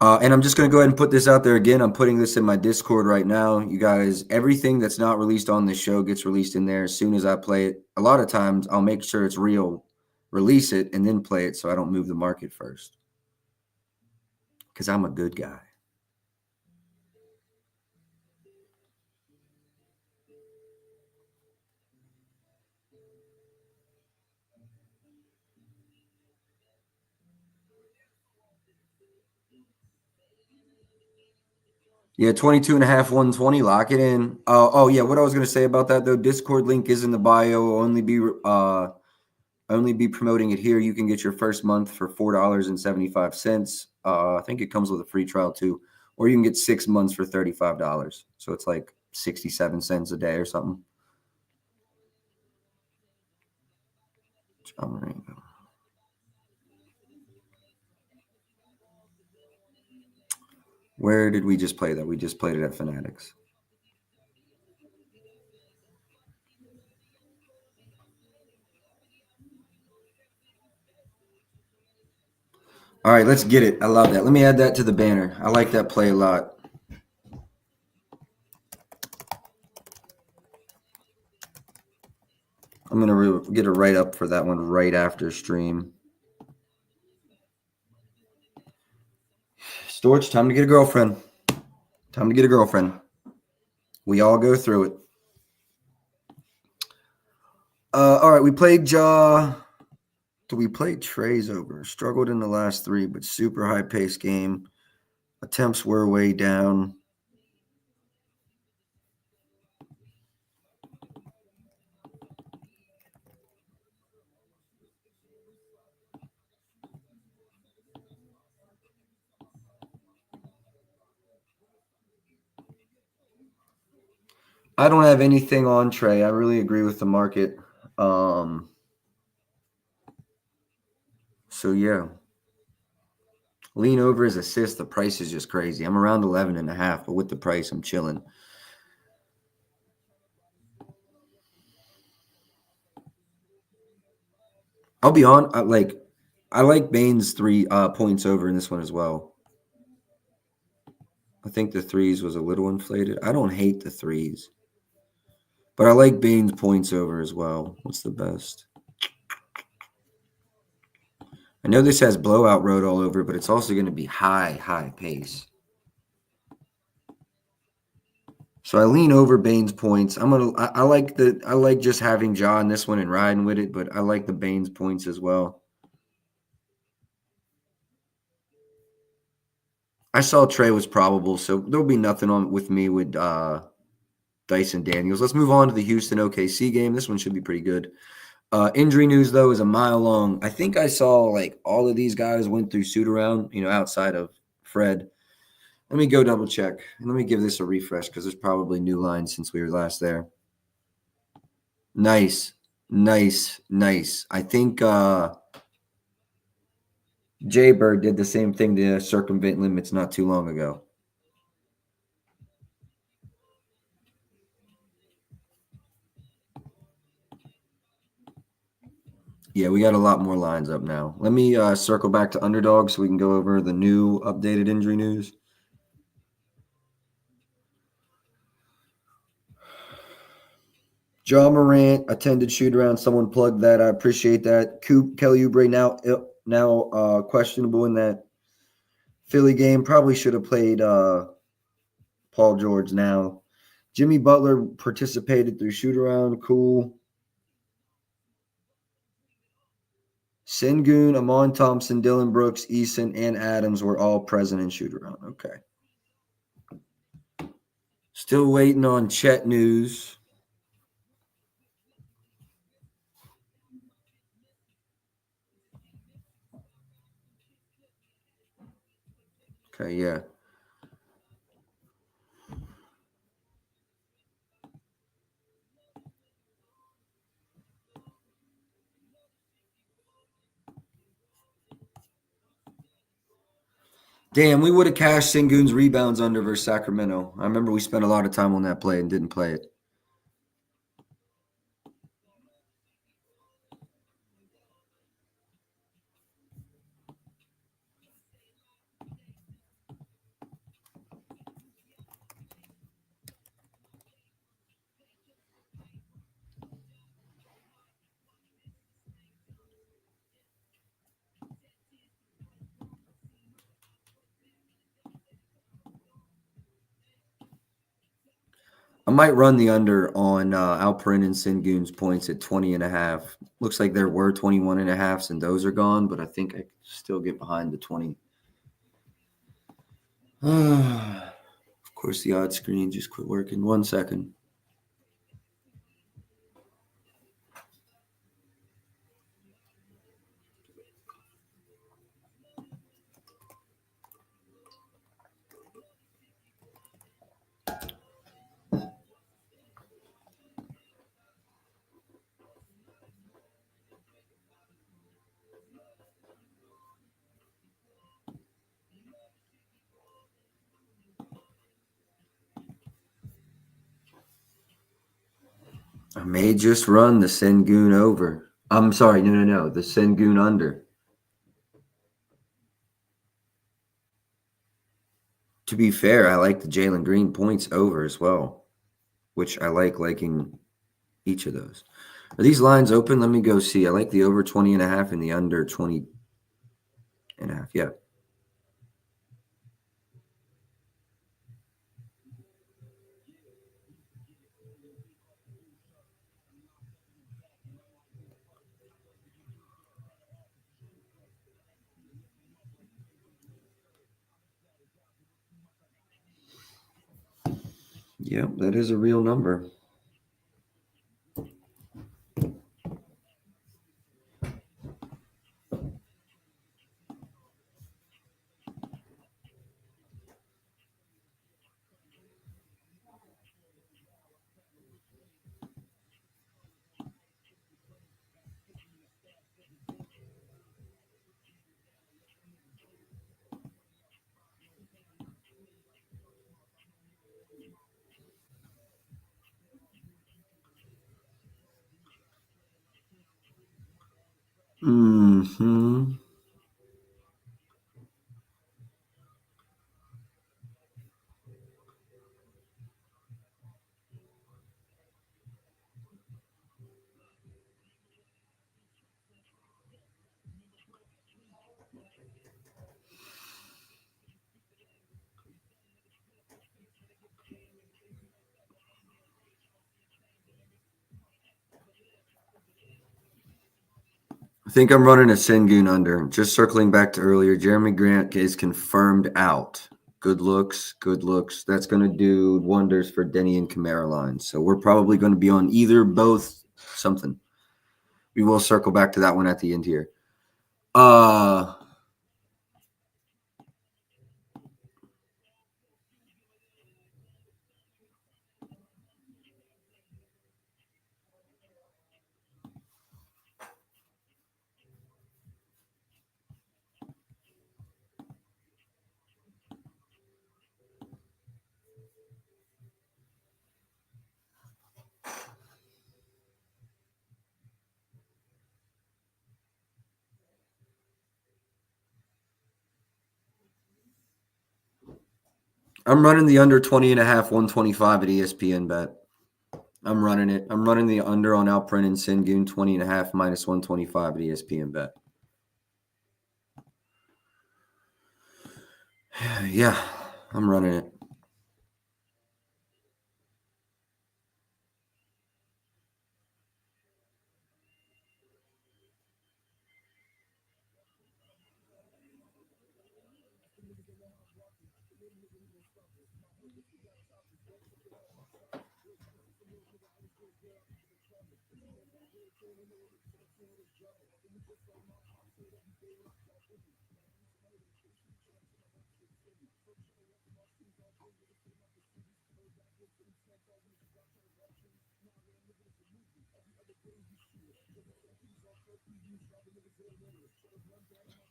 And I'm just going to go ahead and put this out there again. I'm putting this in my Discord right now. You guys, everything that's not released on this show gets released in there as soon as I play it. A lot of times I'll make sure it's real, release it, and then play it so I don't move the market first. Because I'm a good guy. Yeah, 22.5, 120. Lock it in. Yeah. What I was going to say about that, though, Discord link is in the bio. Will only be promoting it here. You can get your first month for $4.75. I think it comes with a free trial too, or you can get 6 months for $35. So it's like 67 cents a day or something. Where did we just play that? We just played it at Fanatics. All right, let's get it. I love that. Let me add that to the banner. I like that play a lot. I'm going to get a write-up for that one right after stream. Storch, time to get a girlfriend. Time to get a girlfriend. We all go through it. All right, we played we played Trey's over. Struggled in the last three, but super high-paced game. Attempts were way down. I don't have anything on Trey. I really agree with the market. Um, so yeah, lean over his assist. The price is just crazy. I'm around 11.5, but with the price, I'm chilling. I'll be on. I like Baines 3 points over in this one as well. I think the threes was a little inflated. I don't hate the threes, but I like Baines points over as well. What's the best? I know this has blowout road all over, but it's also going to be high pace. So I lean over Baines points. I like just having Ja in this one and riding with it, but I like the Baines points as well. I saw Trey was probable, so there'll be nothing on with me with Dyson Daniels. Let's move on to the Houston OKC game. This one should be pretty good. Injury news though is a mile long. I think I saw like all of these guys went through shoot around, outside of Fred. Let me go double check and let me give this a refresh because there's probably new lines since we were last there. Nice. I think Jay Bird did the same thing to circumvent limits not too long ago. Yeah, we got a lot more lines up now. Let me circle back to underdog so we can go over the new updated injury news. John Morant attended shoot around. Someone plugged that. I appreciate that. Kelly Oubre now questionable in that Philly game. Probably should have played Paul George now. Jimmy Butler participated through shoot around. Cool. Sengun, Amon Thompson, Dylan Brooks, Eason, and Adams were all present in shoot around. Okay. Still waiting on Chet news. Okay, yeah. Damn, we would have cashed Sengun's rebounds under versus Sacramento. I remember we spent a lot of time on that play and didn't play it. I might run the under on Alperin and Sengun's points at 20.5. Looks like there were 21.5s and those are gone, but I think I still get behind the 20. Of course, the odd screen just quit working. 1 second. I may just run the Sengun over. I'm sorry, no. The Sengun under. To be fair, I like the Jalen Green points over as well, which I liking each of those. Are these lines open? Let me go see. I like the over 20.5 and the under 20.5. Yeah. Yeah, that is a real number. Mm-hmm. I think I'm running a Sengun under. Just circling back to earlier, Jeremy Grant is confirmed out. Good looks, good looks. That's going to do wonders for Denny and Kamara lines. So we're probably going to be on either, both, something. We will circle back to that one at the end here. I'm running the under 20.5, 125 at ESPN bet. I'm running it. I'm running the under on Alprin and Sengun 20.5 minus 125 at ESPN bet. Yeah, I'm running it.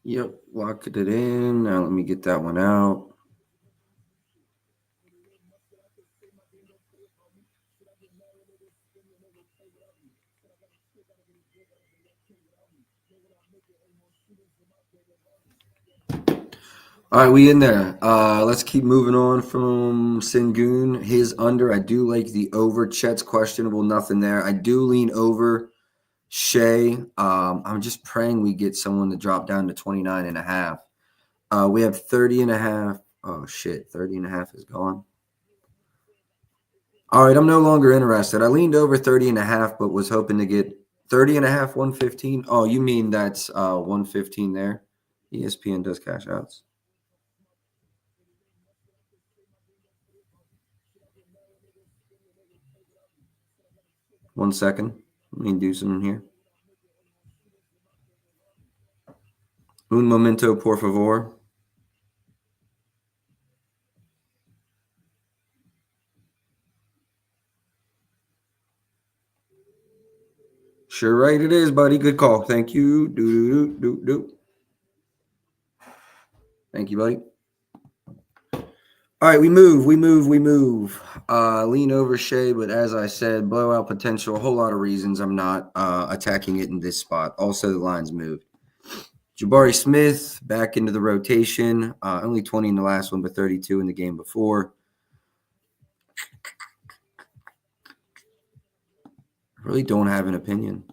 Yep, locked it in. Now let me get that one out. All right, we in there. Let's keep moving on from Sengun. His under. I do like the over. Chet's questionable. Nothing there. I do lean over Shea. I'm just praying we get someone to drop down to 29.5. We have 30.5. Oh, shit. 30.5 is gone. All right, I'm no longer interested. I leaned over 30.5, but was hoping to get 30.5, 115. Oh, you mean that's 115 there? ESPN does cash outs. 1 second. Let me do something here. Un momento, por favor. Sure, right. It is, buddy. Good call. Thank you. Do. Thank you, buddy. All right, we move. Lean over Shea, but as I said, blowout potential. A whole lot of reasons I'm not attacking it in this spot. Also, the lines moved. Jabari Smith back into the rotation. Only 20 in the last one, but 32 in the game before. I really don't have an opinion.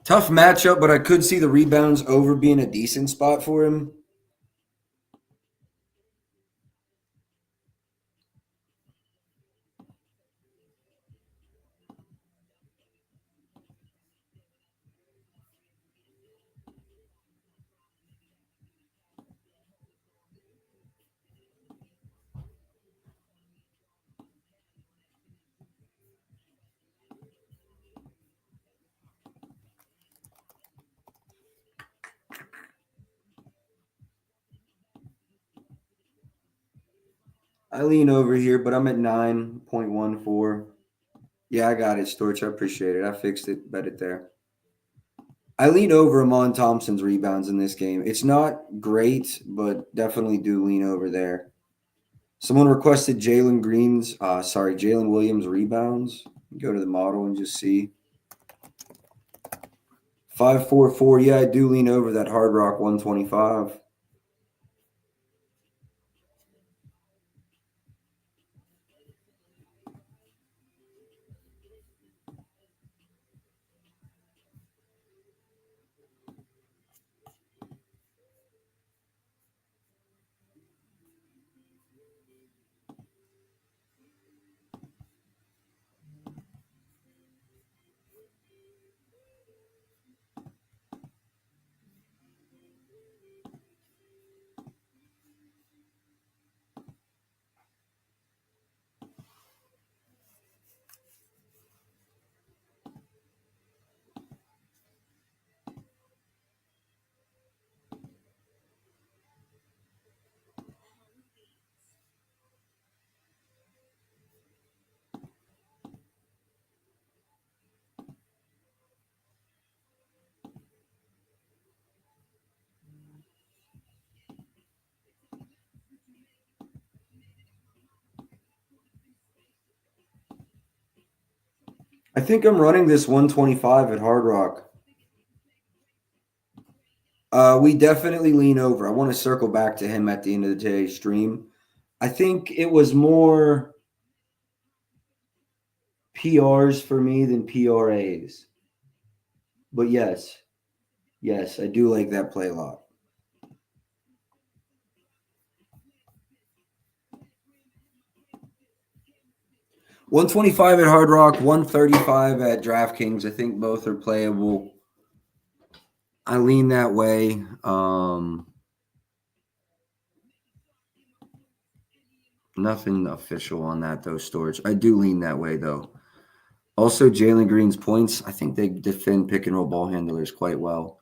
Tough matchup, but I could see the rebounds over being a decent spot for him. I lean over here, but I'm at 9.14. Yeah, I got it, Storch. I appreciate it. I fixed it. Bet it there. I lean over Amon Thompson's rebounds in this game. It's not great, but definitely do lean over there. Someone requested Jalen Williams rebounds. Go to the model and just see. 544. Yeah, I do lean over that Hard Rock 125. I think I'm running this 125 at Hard Rock. We definitely lean over. I want to circle back to him at the end of the day stream. I think it was more PRs for me than PRAs. But yes, I do like that play a lot. 125 at Hard Rock, 135 at DraftKings. I think both are playable. I lean that way. Nothing official on that, though, Storage. I do lean that way, though. Also, Jalen Green's points, I think they defend pick and roll ball handlers quite well.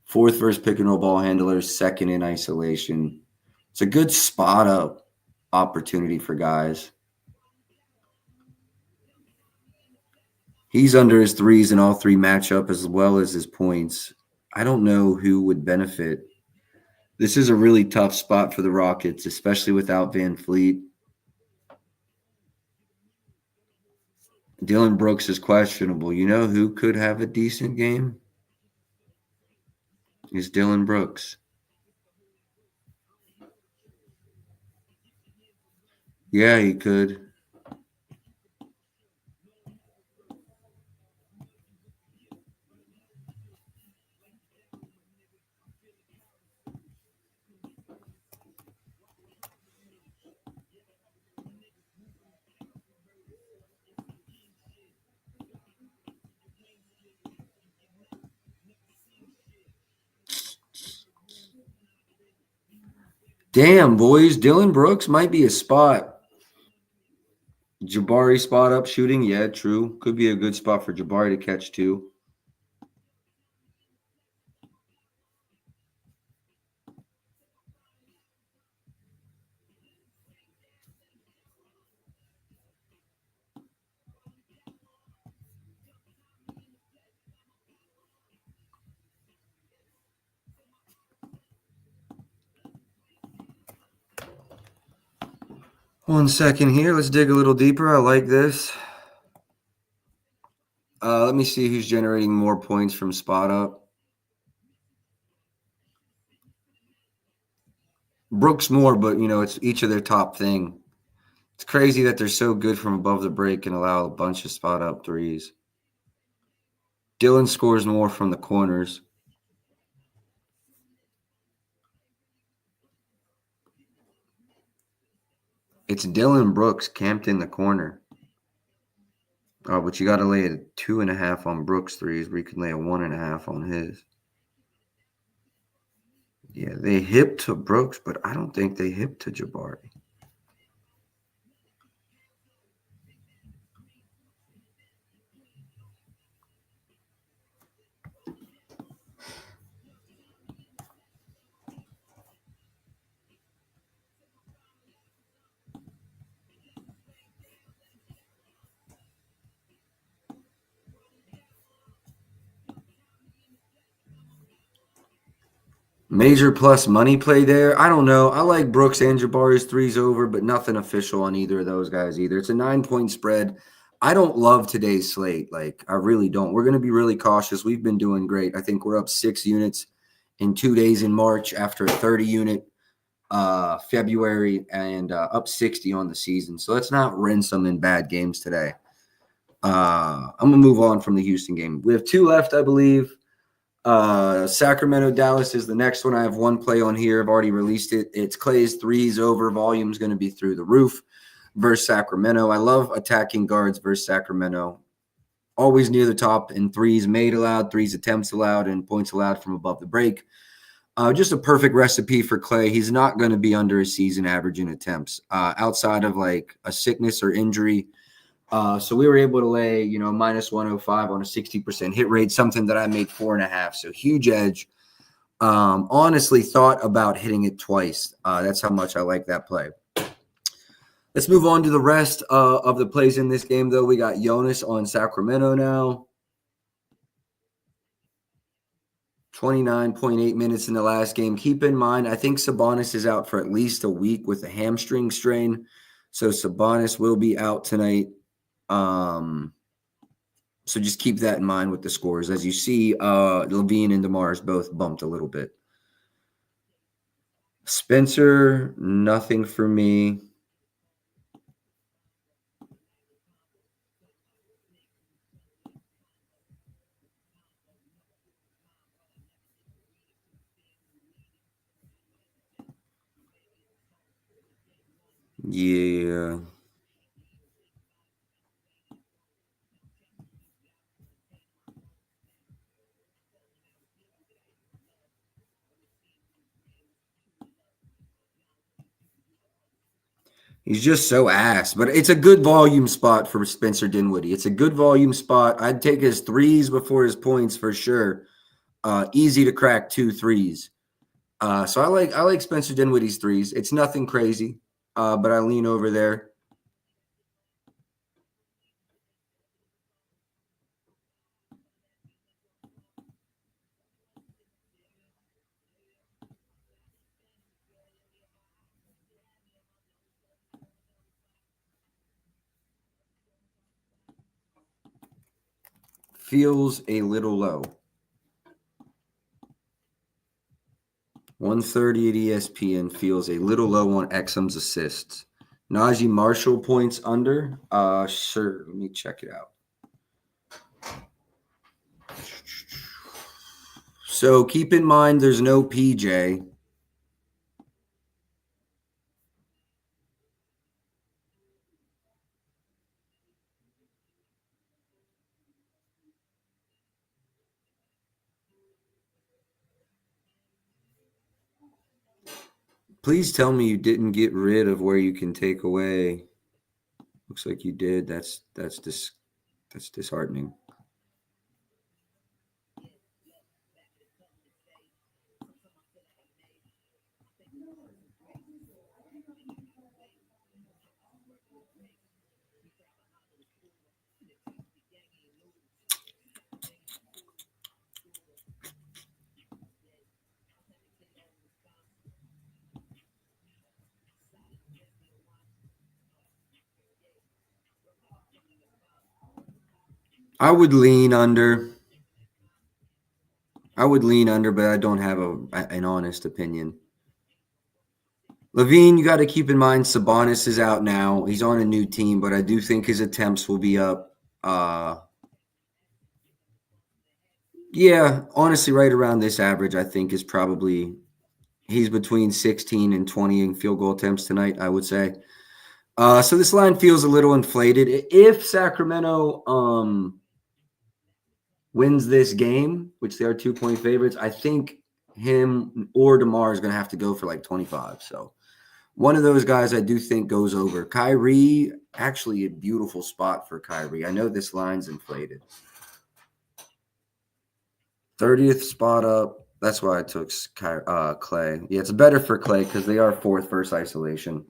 Fourth versus pick and roll ball handlers, second in isolation. It's a good spot up opportunity for guys. He's under his threes in all three matchup as well as his points. I don't know who would benefit. This is a really tough spot for the Rockets, especially without Van Fleet. Dylan Brooks is questionable. You know who could have a decent game? Is Dylan Brooks. Yeah, he could. Damn, boys. Dylan Brooks might be a spot. Jabari spot up shooting. Yeah, true. Could be a good spot for Jabari to catch too. One second here. Let's dig a little deeper. I like this. Let me see who's generating more points from spot up. Brooks more, but it's each of their top thing. It's crazy that they're so good from above the break and allow a bunch of spot up threes. Dylan scores more from the corners. It's Dylan Brooks camped in the corner. Oh, but you got to lay a 2.5 on Brooks threes, where you can lay a 1.5 on his. Yeah, they hip to Brooks, but I don't think they hip to Jabari. Major plus money play there. I don't know. I like Brooks and Jabari's threes over, but nothing official on either of those guys either. It's a 9-point spread. I don't love today's slate. Like, I really don't. We're going to be really cautious. We've been doing great. I think we're up 6 units in 2 days in March after a 30 unit February and up 60 on the season. So let's not rinse them in bad games today. I'm going to move on from the Houston game. We have 2 left, I believe. Sacramento, Dallas is the next one. I have 1 play on here. I've already released it. It's Clay's threes over. Volume's going to be through the roof versus Sacramento. I love attacking guards versus Sacramento. Always near the top in threes made allowed, threes attempts allowed, and points allowed from above the break. Just a perfect recipe for Clay. He's not going to be under a season average in attempts outside of like a sickness or injury. So we were able to lay, minus 105 on a 60% hit rate, something that I made 4.5. So huge edge. Honestly thought about hitting it twice. That's how much I like that play. Let's move on to the rest of the plays in this game, though. We got Jonas on Sacramento now. 29.8 minutes in the last game. Keep in mind, I think Sabonis is out for at least a week with a hamstring strain. So Sabonis will be out tonight. So just keep that in mind with the scores. As you see, Levine and DeMar's both bumped a little bit. Spencer, nothing for me. Yeah. He's just so ass, but it's a good volume spot for Spencer Dinwiddie. It's a good volume spot. I'd take his threes before his points for sure. Easy to crack 2 threes. So I like Spencer Dinwiddie's threes. It's nothing crazy, but I lean over there. Feels a little low. 130 at ESPN feels a little low on Exum's assists. Najee Marshall points under. Sure. Let me check it out. So keep in mind there's no PJ. Please tell me you didn't get rid of where you can take away. Looks like you did. That's disheartening. I would lean under. But I don't have an honest opinion. Levine, you got to keep in mind Sabonis is out now. He's on a new team, but I do think his attempts will be up. Yeah, honestly, right around this average, I think is probably he's between 16 and 20 in field goal attempts tonight, I would say. So this line feels a little inflated. If Sacramento wins this game, which they are 2-point favorites, I think him or DeMar is going to have to go for like 25. So one of those guys I do think goes over. Kyrie, actually a beautiful spot for Kyrie. I know this line's inflated. 30th spot up. That's why I took Clay. Yeah, it's better for Clay because they are 4th versus isolation.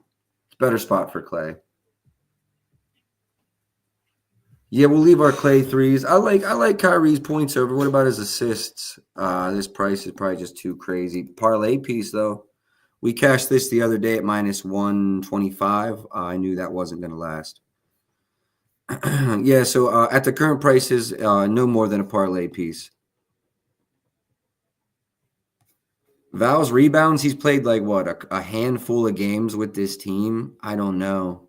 It's a better spot for Clay. Yeah, we'll leave our Clay threes. I like Kyrie's points over. What about his assists? This price is probably just too crazy. Parlay piece though. We cashed this the other day at minus 125. I knew that wasn't going to last. Yeah, so at the current prices, no more than a parlay piece. Val's rebounds, he's played like what, a handful of games with this team? I don't know.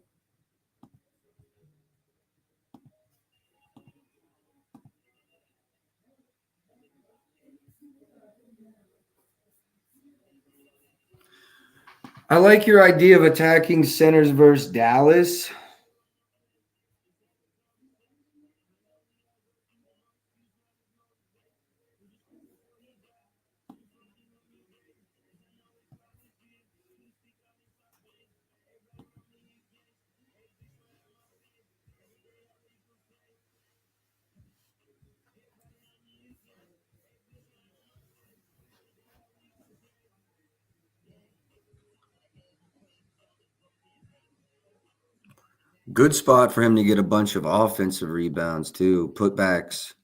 I like your idea of attacking centers versus Dallas. Good spot for him to get a bunch of offensive rebounds too, putbacks.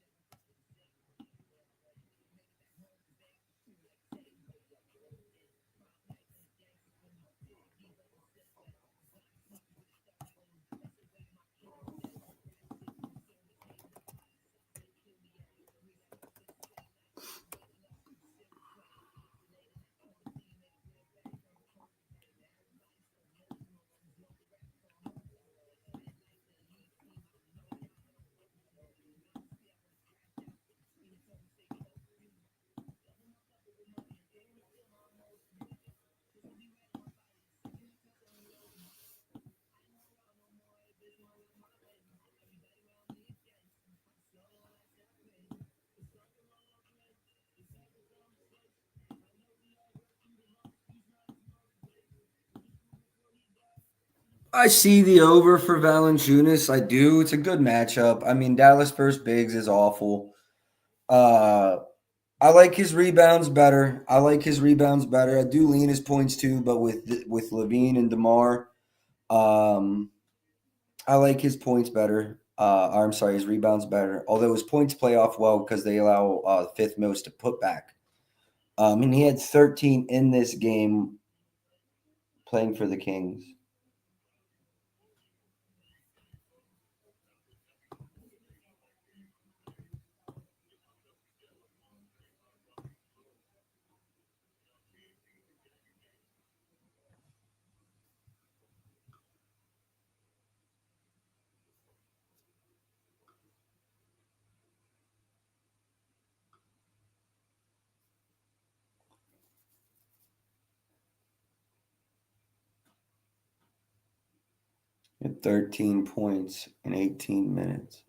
I see the over for Valanciunas. I do. It's a good matchup. I mean, Dallas first bigs is awful. Uh, I like his rebounds better. I do lean his points too, but with Levine and DeMar, um, I like his points better. I'm sorry, his rebounds better. Although his points play off well because they allow fifth most to put back. And he had 13 in this game playing for the Kings. He had 13 points in 18 minutes.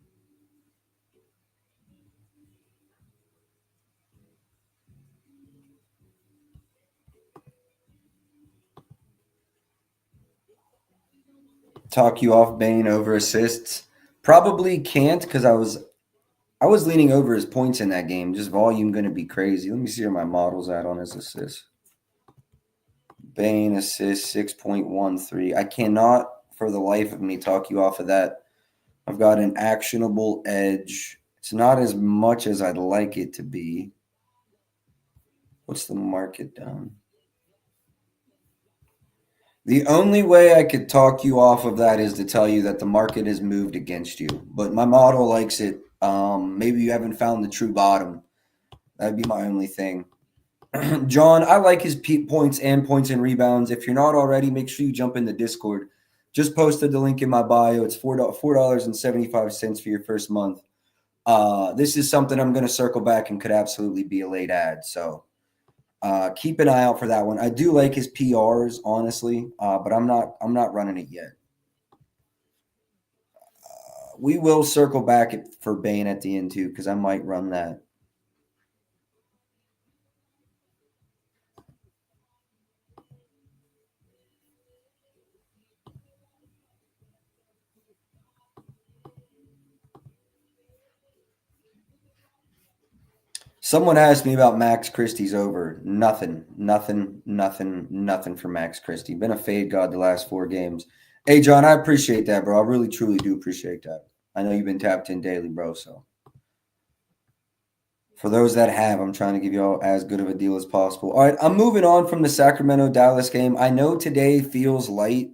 Talk you off Bane over assists? Probably can't because I was leaning over his points in that game. Just volume going to be crazy. Let me see where my model's at on his assists. Bane assists 6.13. I cannot for the life of me talk you off of that. I've got an actionable edge. It's not as much as I'd like it to be. What's the market down? The only way I could talk you off of that is to tell you that the market has moved against you. But my model likes it. Maybe you haven't found the true bottom. That'd be my only thing. John, I like his points and points and rebounds. If you're not already, make sure you jump in the Discord. Just posted the link in my bio. It's $4.75 for your first month. This is something I'm going to circle back and could absolutely be a late ad. So keep an eye out for that one. I do like his PRs, honestly, but I'm not running it yet. We will circle back for Bane at the end too, because I might run that. Someone asked me about Max Christie's over. Nothing for Max Christie. Been a fade god the last 4 games. Hey, John, I appreciate that, bro. I really, truly do appreciate that. I know you've been tapped in daily, bro. So for those that have, I'm trying to give you all as good of a deal as possible. All right, I'm moving on from the Sacramento Dallas game. I know today feels light,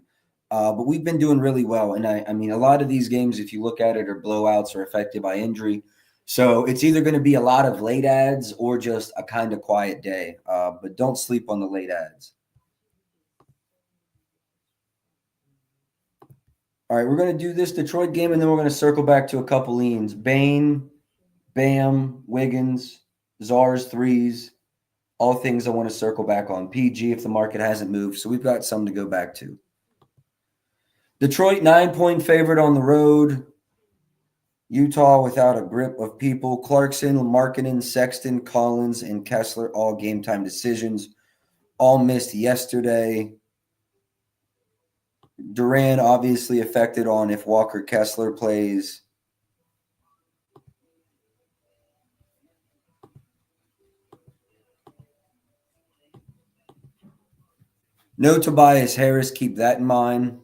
but we've been doing really well. And I mean, a lot of these games, if you look at it, are blowouts or affected by injury. So it's either going to be a lot of late ads or just a kind of quiet day. But don't sleep on the late ads. All right, we're going to do this Detroit game, and then we're going to circle back to a couple leans. Bain, Bam, Wiggins, Czars threes, all things I want to circle back on. PG if the market hasn't moved. So we've got some to go back to. Detroit 9-point favorite on the road. Utah without a grip of people. Clarkson, Markkinen, Sexton, Collins, and Kessler, all game time decisions. All missed yesterday. Durant obviously affected on if Walker Kessler plays. No Tobias Harris, keep that in mind.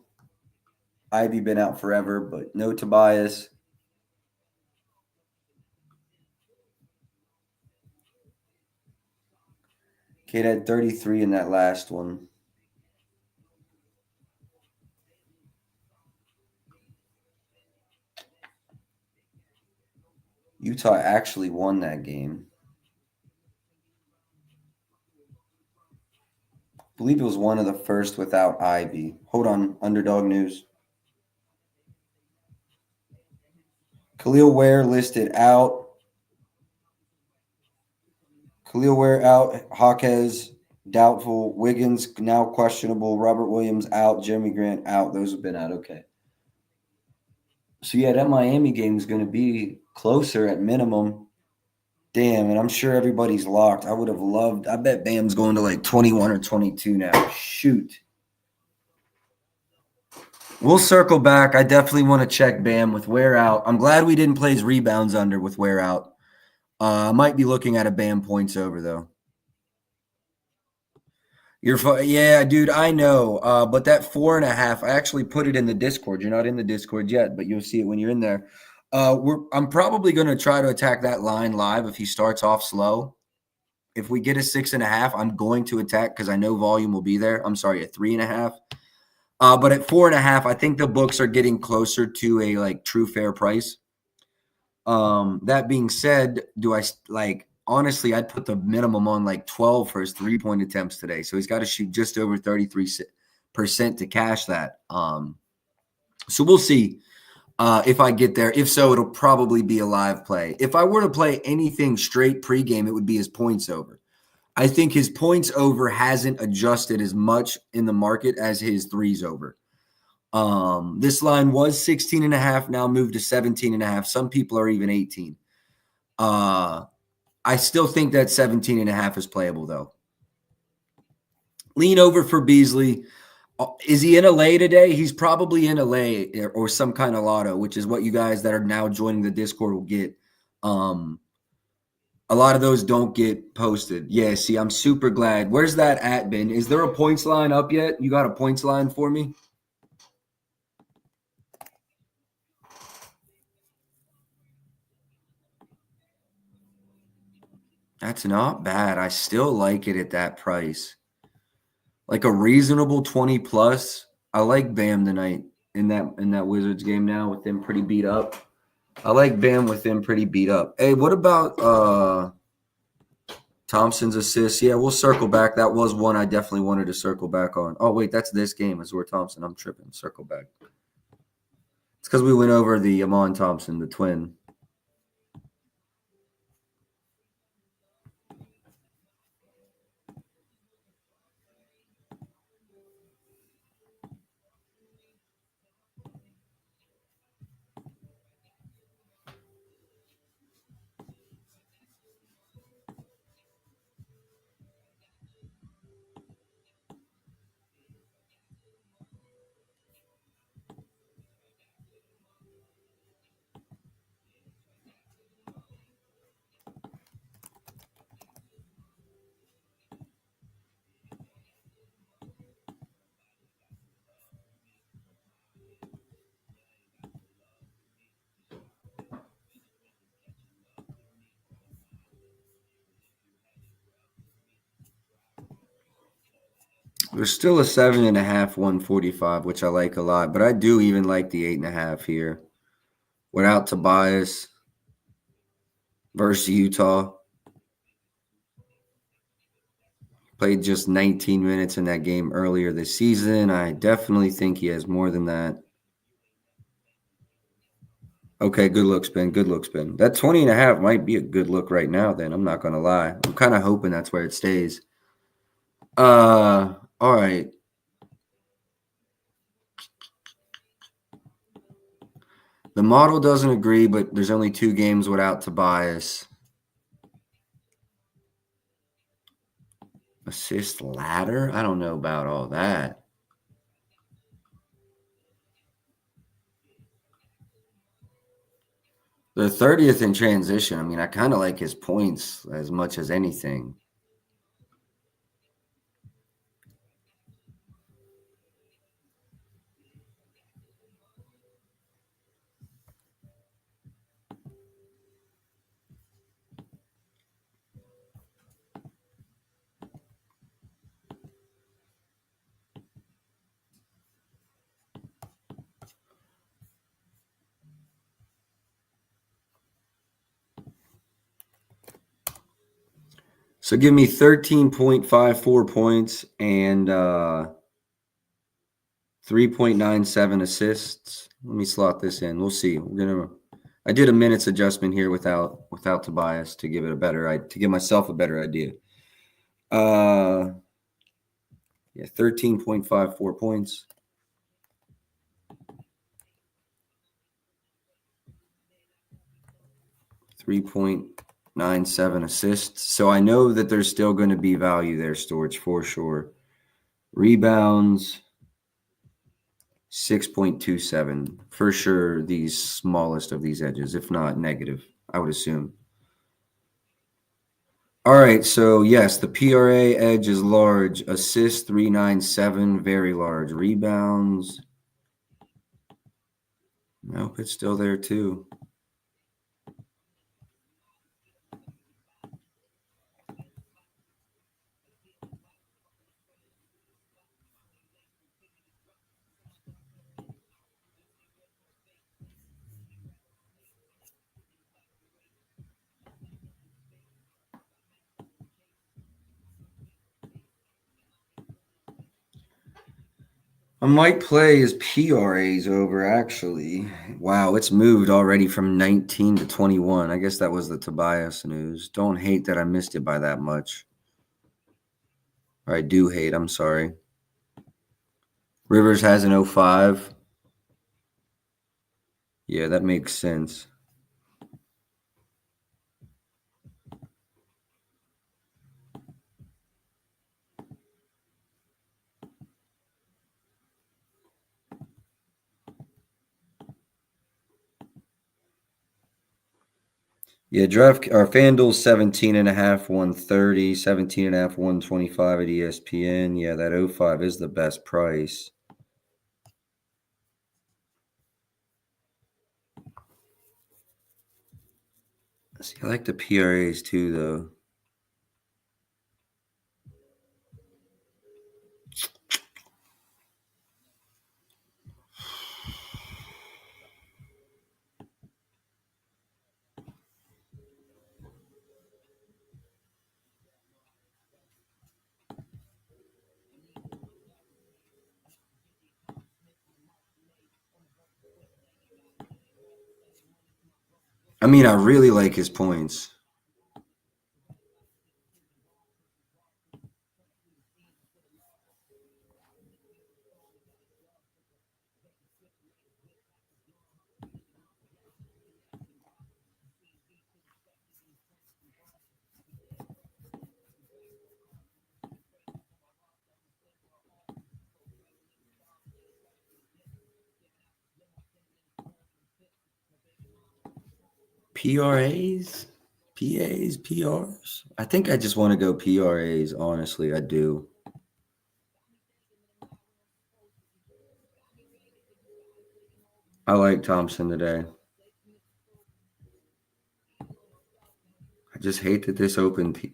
Ivy been out forever, but no Tobias. Kid had 33 in that last one. Utah actually won that game. I believe it was one of the first without Ivy. Hold on, underdog news. Khalil Ware listed out. Khalil Ware out. Hawkes doubtful. Wiggins now questionable. Robert Williams out. Jeremy Grant out. Those have been out. Okay. So yeah, that Miami game is going to be closer at minimum. Damn, and I'm sure everybody's locked. I would have loved. I bet Bam's going to like 21 or 22 now. Shoot. We'll circle back. I definitely want to check Bam with Ware out. I'm glad we didn't play his rebounds under with Ware out. I might be looking at a Bam points over though. Yeah, dude. I know. But that 4.5, I actually put it in the Discord. You're not in the Discord yet, but you'll see it when you're in there. I'm probably going to try to attack that line live if he starts off slow. If we get a 6.5, I'm going to attack because I know volume will be there. I'm sorry, a 3.5. But at 4.5, I think the books are getting closer to a like true fair price. That being said, do I like honestly? I'd put the minimum on like 12 for his 3-point attempts today. So he's got to shoot just over 33% to cash that. So we'll see if I get there. If so, it'll probably be a live play. If I were to play anything straight pregame, it would be his points over. I think his points over hasn't adjusted as much in the market as his threes over. This line was 16.5, now moved to 17.5. Some people are even 18. I still think that 17.5 is playable though. Lean over for Beasley. Is he in a lay today? He's probably in a lay or some kind of lotto, which is what you guys that are now joining the Discord will get. A lot of those don't get posted. Yeah, see, I'm super glad. Where's that at, Ben? Is there a points line up yet? You got a points line for me? That's not bad. I still like it at that price. Like a reasonable 20 plus. I like Bam tonight in that Wizards game now with them pretty beat up. I like Bam with them pretty beat up. Hey, what about Thompson's assist? Yeah, we'll circle back. That was one I definitely wanted to circle back on. Oh, wait, that's this game. Azure Thompson. I'm tripping. Circle back. It's because we went over the Amon Thompson, the twin. There's still a 7.5, 145, which I like a lot, but I do even like the 8.5 here. Without Tobias versus Utah. Played just 19 minutes in that game earlier this season. I definitely think he has more than that. Okay, good look, spin. Good look, spin. That 20.5 might be a good look right now, then. I'm not going to lie. I'm kind of hoping that's where it stays. All right. The model doesn't agree, but there's only 2 games without Tobias. Assist ladder? I don't know about all that. The 30th in transition. I mean, I kind of like his points as much as anything. So give me 13.54 points and 3.97 assists. Let me slot this in. We'll see. I did a minutes adjustment here without Tobias to give myself a better idea. Yeah, 13.54 points. 3.97 assists. So I know that there's still going to be value there, Storage, for sure. Rebounds, 6.27. For sure, the smallest of these edges, if not negative, I would assume. All right, so yes, the PRA edge is large. Assist 397, very large. Rebounds, nope, it's still there too. I might play his PRAs over, actually. Wow, it's moved already from 19 to 21. I guess that was the Tobias news. Don't hate that I missed it by that much. Or I do hate, I'm sorry. Rivers has an 05. Yeah, that makes sense. Yeah, draft or FanDuel's 17.5, 130, 17.5, 125 at ESPN. Yeah, that 05 is the best price. See, I like the PRAs too, though. I mean, I really like his points. PRAs? PAs, PRs? I think I just want to go PRAs, honestly. I do. I like Thompson today. I just hate that this opened.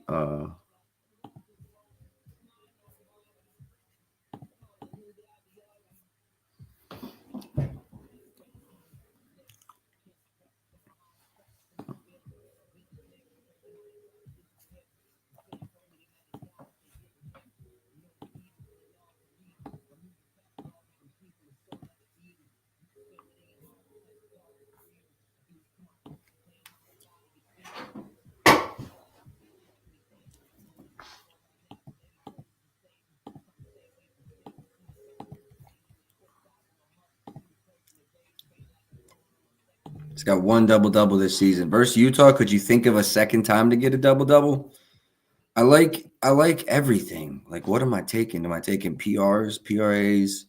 He's got one double-double this season. Versus Utah, could you think of a second time to get a double-double? I like everything. Like, what am I taking? Am I taking PRs, PRAs?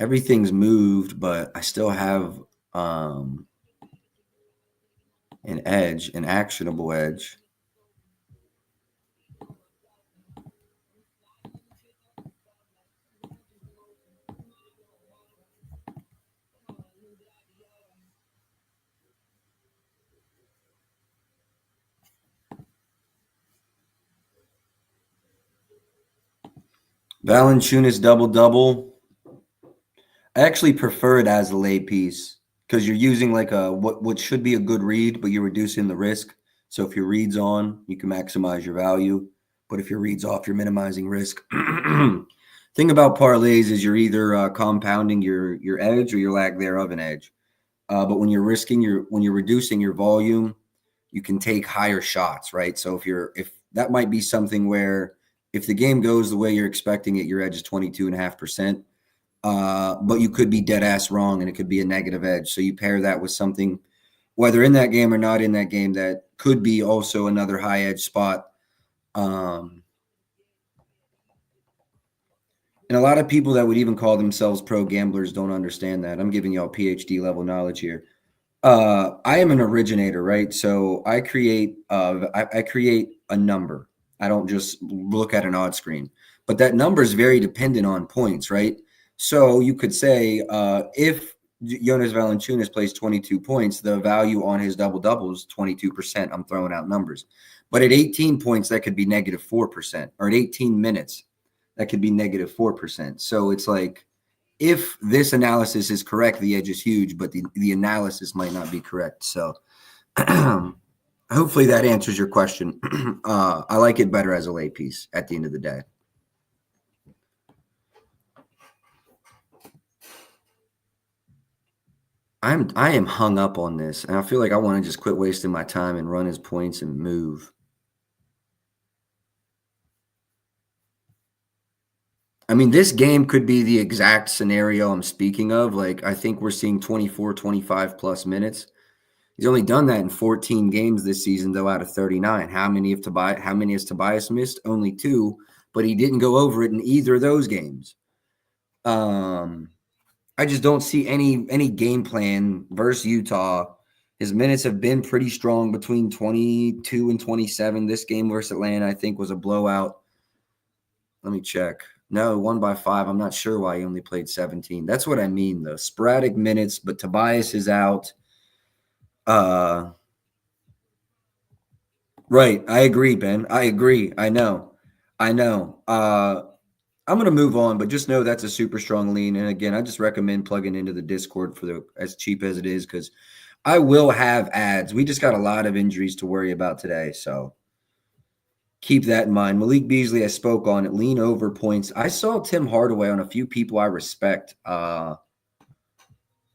Everything's moved, but I still have an edge, an actionable edge. Valanciunas double-double. I actually prefer it as a lay piece because you're using like a what should be a good read, but you're reducing the risk. So if your read's on, you can maximize your value. But if your read's off, you're minimizing risk. Thing about parlays is you're either compounding your edge or your lack thereof an edge. But when you're reducing your volume, you can take higher shots, right? So if that might be something where if the game goes the way you're expecting it, your edge is 22.5%. But you could be dead ass wrong and it could be a negative edge. So you pair that with something, whether in that game or not in that game, that could be also another high edge spot. And a lot of people that would even call themselves pro gamblers don't understand that. I'm giving y'all PhD level knowledge here. I am an originator, right? So I create I create a number. I don't just look at an odd screen, but that number is very dependent on points, right? So you could say if Jonas Valanciunas plays 22 points, the value on his double-double is 22%. I'm throwing out numbers. But at 18 points, that could be negative 4%. Or at 18 minutes, that could be negative 4%. So it's like, if this analysis is correct, the edge is huge, but the analysis might not be correct. So hopefully that answers your question. I like it better as a lay piece at the end of the day. I am hung up on this, and I feel like I want to just quit wasting my time and run his points and move. I mean, this game could be the exact scenario I'm speaking of. Like, I think we're seeing 24, 25 plus minutes. He's only done that in 14 games this season, though, out of 39. How many has Tobias missed? Only 2, but he didn't go over it in either of those games. I just don't see any game plan versus Utah. His minutes have been pretty strong between 22 and 27. This game versus Atlanta, I think, was a blowout. Let me check. No, 1 by 5. I'm not sure why he only played 17. That's what I mean, though. Sporadic minutes, but Tobias is out. Right. I agree, Ben. I agree. I know. I'm going to move on, but just know that's a super strong lean. And again, I just recommend plugging into the Discord for the as cheap as it is, because I will have ads. We just got a lot of injuries to worry about today. So keep that in mind. Malik Beasley, I spoke on it. Lean over points. I saw Tim Hardaway on a few people I respect. I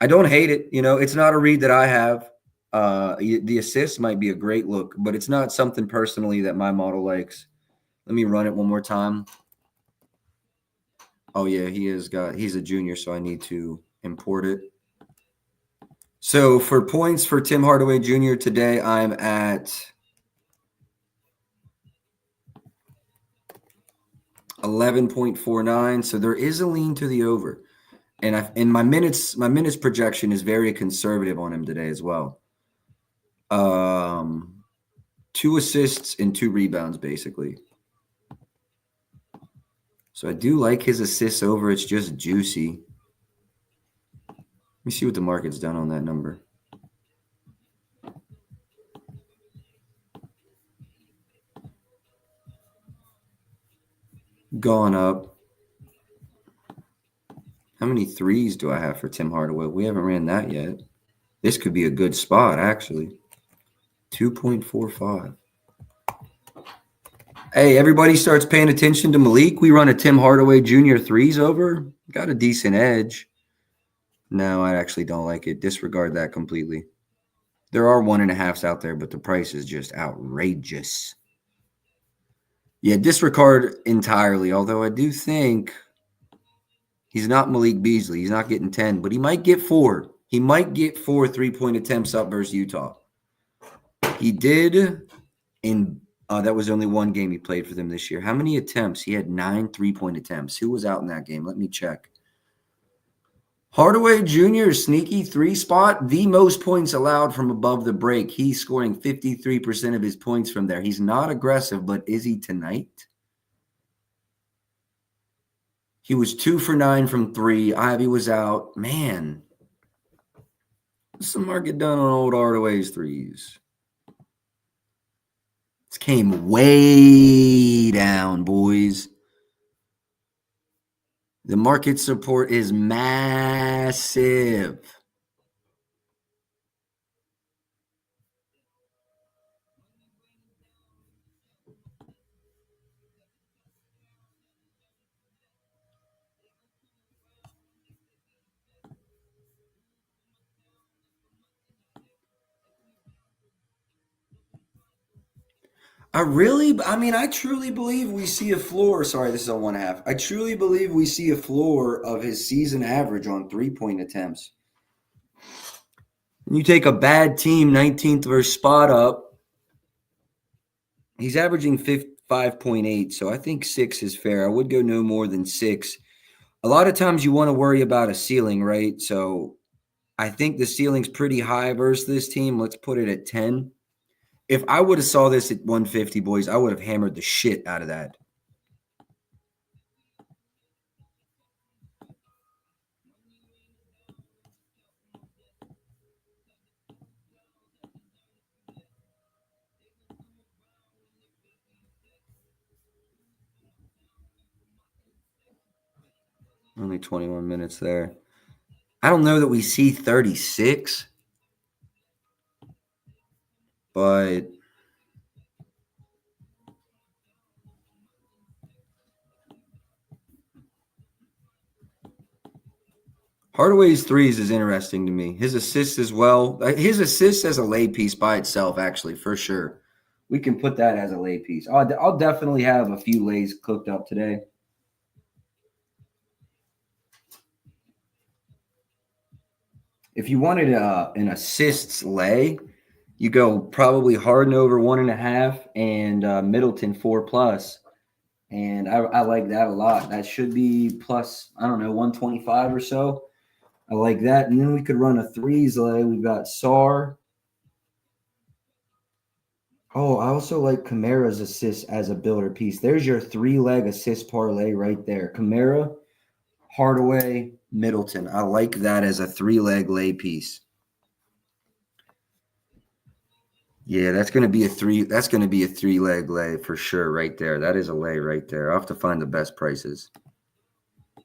don't hate it. It's not a read that I have. The assist might be a great look, but it's not something personally that my model likes. Let me run it one more time. Oh yeah, he's a junior, so I need to import it. So for points for Tim Hardaway Jr. today, I'm at 11.49. So there is a lean to the over. And my minutes projection is very conservative on him today as well. 2 assists and 2 rebounds, basically. So I do like his assists over. It's just juicy. Let me see what the market's done on that number. Gone up. How many threes do I have for Tim Hardaway? We haven't ran that yet. This could be a good spot, actually. 2.45. Hey, everybody starts paying attention to Malik. We run a Tim Hardaway Jr. threes over. Got a decent edge. No, I actually don't like it. Disregard that completely. There are 1.5s out there, but the price is just outrageous. Yeah, disregard entirely. Although I do think he's not Malik Beasley. He's not getting 10, but he might get 4. He might get 4 3-point attempts up versus Utah. He did in that was only one game he played for them this year. How many attempts? He had 9 3-point attempts. Who was out in that game? Let me check. Hardaway Jr., sneaky 3 spot, the most points allowed from above the break. He's scoring 53% of his points from there. He's not aggressive, but is he tonight? He was 2 for 9 from 3. Ivy was out. Man, what's the market done on old Hardaway's threes? This came way down, boys. The market support is massive. I truly believe we see a floor. Sorry, this is a 1.5. I truly believe we see a floor of his season average on 3-point attempts. You take a bad team, 19th versus spot up. He's averaging 5.8, so I think 6 is fair. I would go no more than 6. A lot of times you want to worry about a ceiling, right? So I think the ceiling's pretty high versus this team. Let's put it at 10. If I would have saw this at 150, boys, I would have hammered the shit out of that. Only 21 minutes there. I don't know that we see 36, but Hardaway's threes is interesting to me. His assists as well. His assists as a lay piece by itself, actually, for sure. We can put that as a lay piece. I'll definitely have a few lays cooked up today. If you wanted an assists lay, you go probably Harden over 1.5 and Middleton 4+. And I like that a lot. That should be plus, 125 or so. I like that. And then we could run a threes lay. We've got Sar. Oh, I also like Kamara's assist as a builder piece. There's your 3-leg assist parlay right there. Kamara, Hardaway, Middleton. I like that as a 3-leg lay piece. Yeah, that's going to be a 3-leg lay for sure right there. That is a lay right there. I'll have to find the best prices.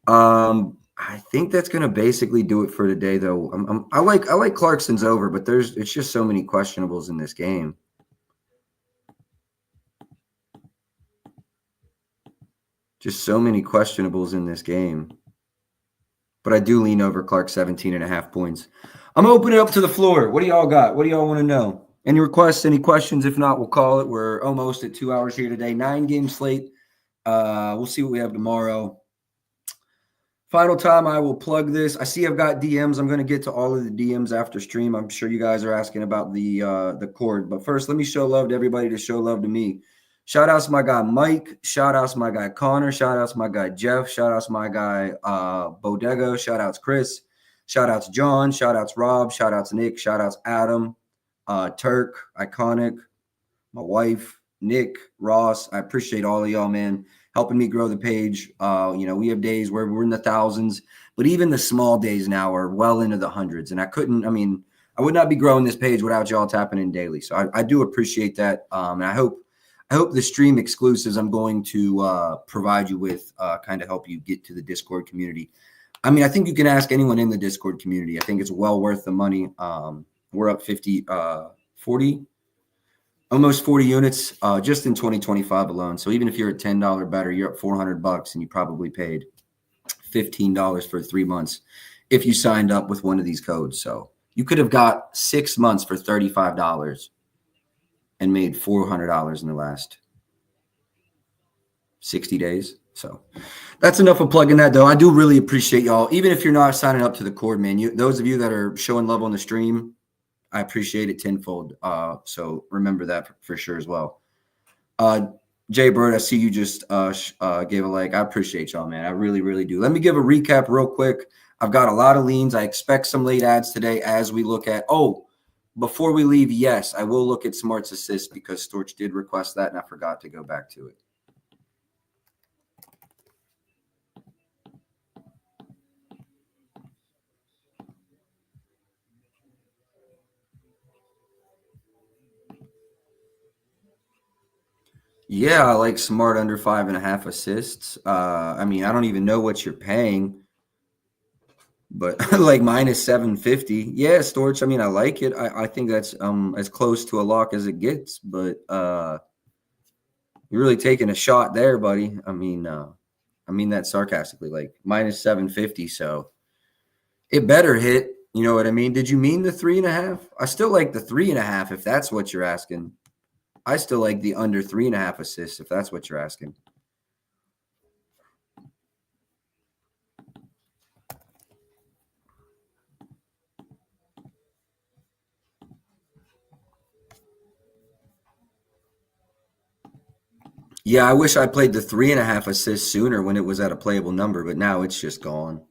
I think that's going to basically do it for today though. I like Clarkson's over, but it's just so many questionables in this game. Just so many questionables in this game. But I do lean over Clark 17.5 points. I'm going to open it up to the floor. What do y'all got? What do y'all want to know? Any requests, any questions? If not, we'll call it. We're almost at 2 hours here today. 9-game slate. We'll see what we have tomorrow. Final time I will plug this. I see I've got DMs. I'm going to get to all of the DMs after stream. I'm sure you guys are asking about the cord. But first, let me show love to everybody to show love to me. Shout outs to my guy Mike. Shout outs to my guy Connor. Shout outs to my guy Jeff. Shout outs to my guy Bodega. Shout outs Chris. Shout outs John. Shout outs Rob. Shout outs Nick. Shout outs Adam. Turk. Iconic. My wife. Nick. Ross. I appreciate all of y'all, man, helping me grow the page. We have days where we're in the thousands, but even the small days now are well into the hundreds. And I would not be growing this page without y'all tapping in daily. So I do appreciate that. And I hope the stream exclusives I'm going to provide you with kind of help you get to the Discord community. I mean, I think you can ask anyone in the Discord community. I think it's well worth the money. We're up 40, almost 40 units just in 2025 alone. So even if you're a $10 better, you're up $400 and you probably paid $15 for 3 months if you signed up with one of these codes. So you could have got 6 months for $35 and made $400 in the last 60 days. So that's enough of plugging that, though. I do really appreciate y'all. Even if you're not signing up to the cord, man, those of you that are showing love on the stream, I appreciate it tenfold. So remember that for sure as well. Jay Bird, I see you just gave a like. I appreciate y'all, man. I really, really do. Let me give a recap real quick. I've got a lot of leans. I expect some late ads today as we look at, before we leave, yes, I will look at Smart's assist because Storch did request that and I forgot to go back to it. Yeah, I like Smart under 5.5 assists. I mean, I don't even know what you're paying, but like minus 750. Yeah, Storch. I mean, I like it. I think that's as close to a lock as it gets, but you're really taking a shot there, buddy. I mean that sarcastically, like minus 750. So it better hit. You know what I mean? Did you mean the 3.5? I still like the 3.5 if that's what you're asking. I still like the under 3.5 assists if that's what you're asking. Yeah, I wish I played the 3.5 assists sooner when it was at a playable number, but now it's just gone.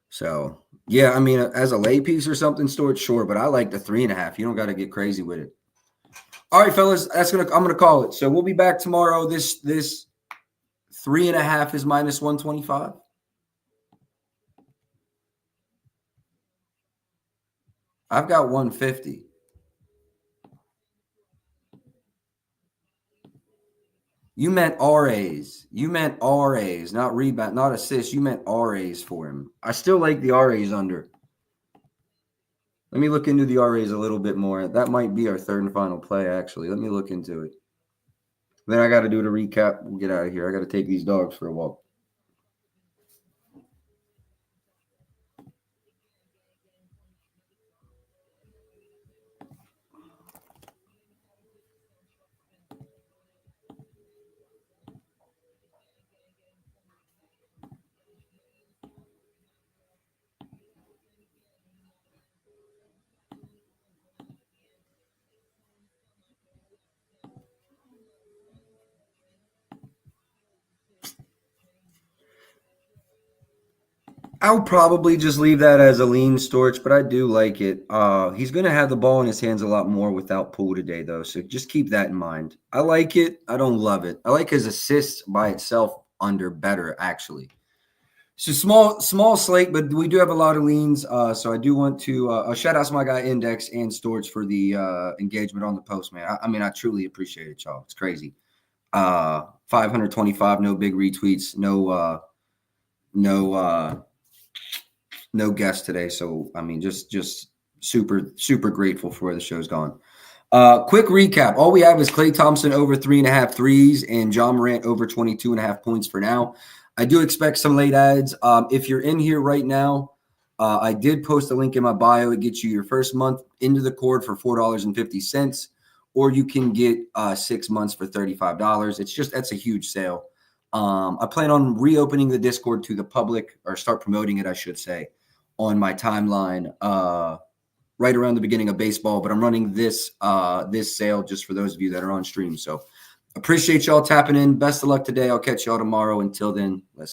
So yeah, I mean, as a lay piece or something, Storch, sure, but I like the 3.5. You don't got to get crazy with it. All right, fellas, I'm gonna call it. So we'll be back tomorrow. This 3.5 is minus 125. I've got 150. You meant RAs. You meant RAs, not rebound, not assists. You meant RAs for him. I still like the RAs under. Let me look into the RAs a little bit more. That might be our third and final play, actually. Let me look into it. Then I got to do the recap. We'll get out of here. I got to take these dogs for a walk. I'll probably just leave that as a lean Storch, but I do like it. He's going to have the ball in his hands a lot more without Poole today, though, so just keep that in mind. I like it. I don't love it. I like his assists by itself under better, actually. So small slate, but we do have a lot of leans. So I do want to shout out to my guy Index and Storch for the engagement on the post, man. I mean, I truly appreciate it, y'all. It's crazy. 525, no big retweets, no guests today. So I mean, just super grateful for where the show's gone. Quick recap. All we have is Klay Thompson over 3.5 threes and John Morant over 22.5 points for now. I do expect some late ads. If you're in here right now, I did post a link in my bio. It gets you your first month into the cord for $4.50, or you can get 6 months for $35. That's a huge sale. I plan on reopening the Discord to the public, or start promoting it, I should say, on my timeline right around the beginning of baseball. But I'm running this sale just for those of you that are on stream. So appreciate y'all tapping in. Best of luck today. I'll catch y'all tomorrow. Until then, let's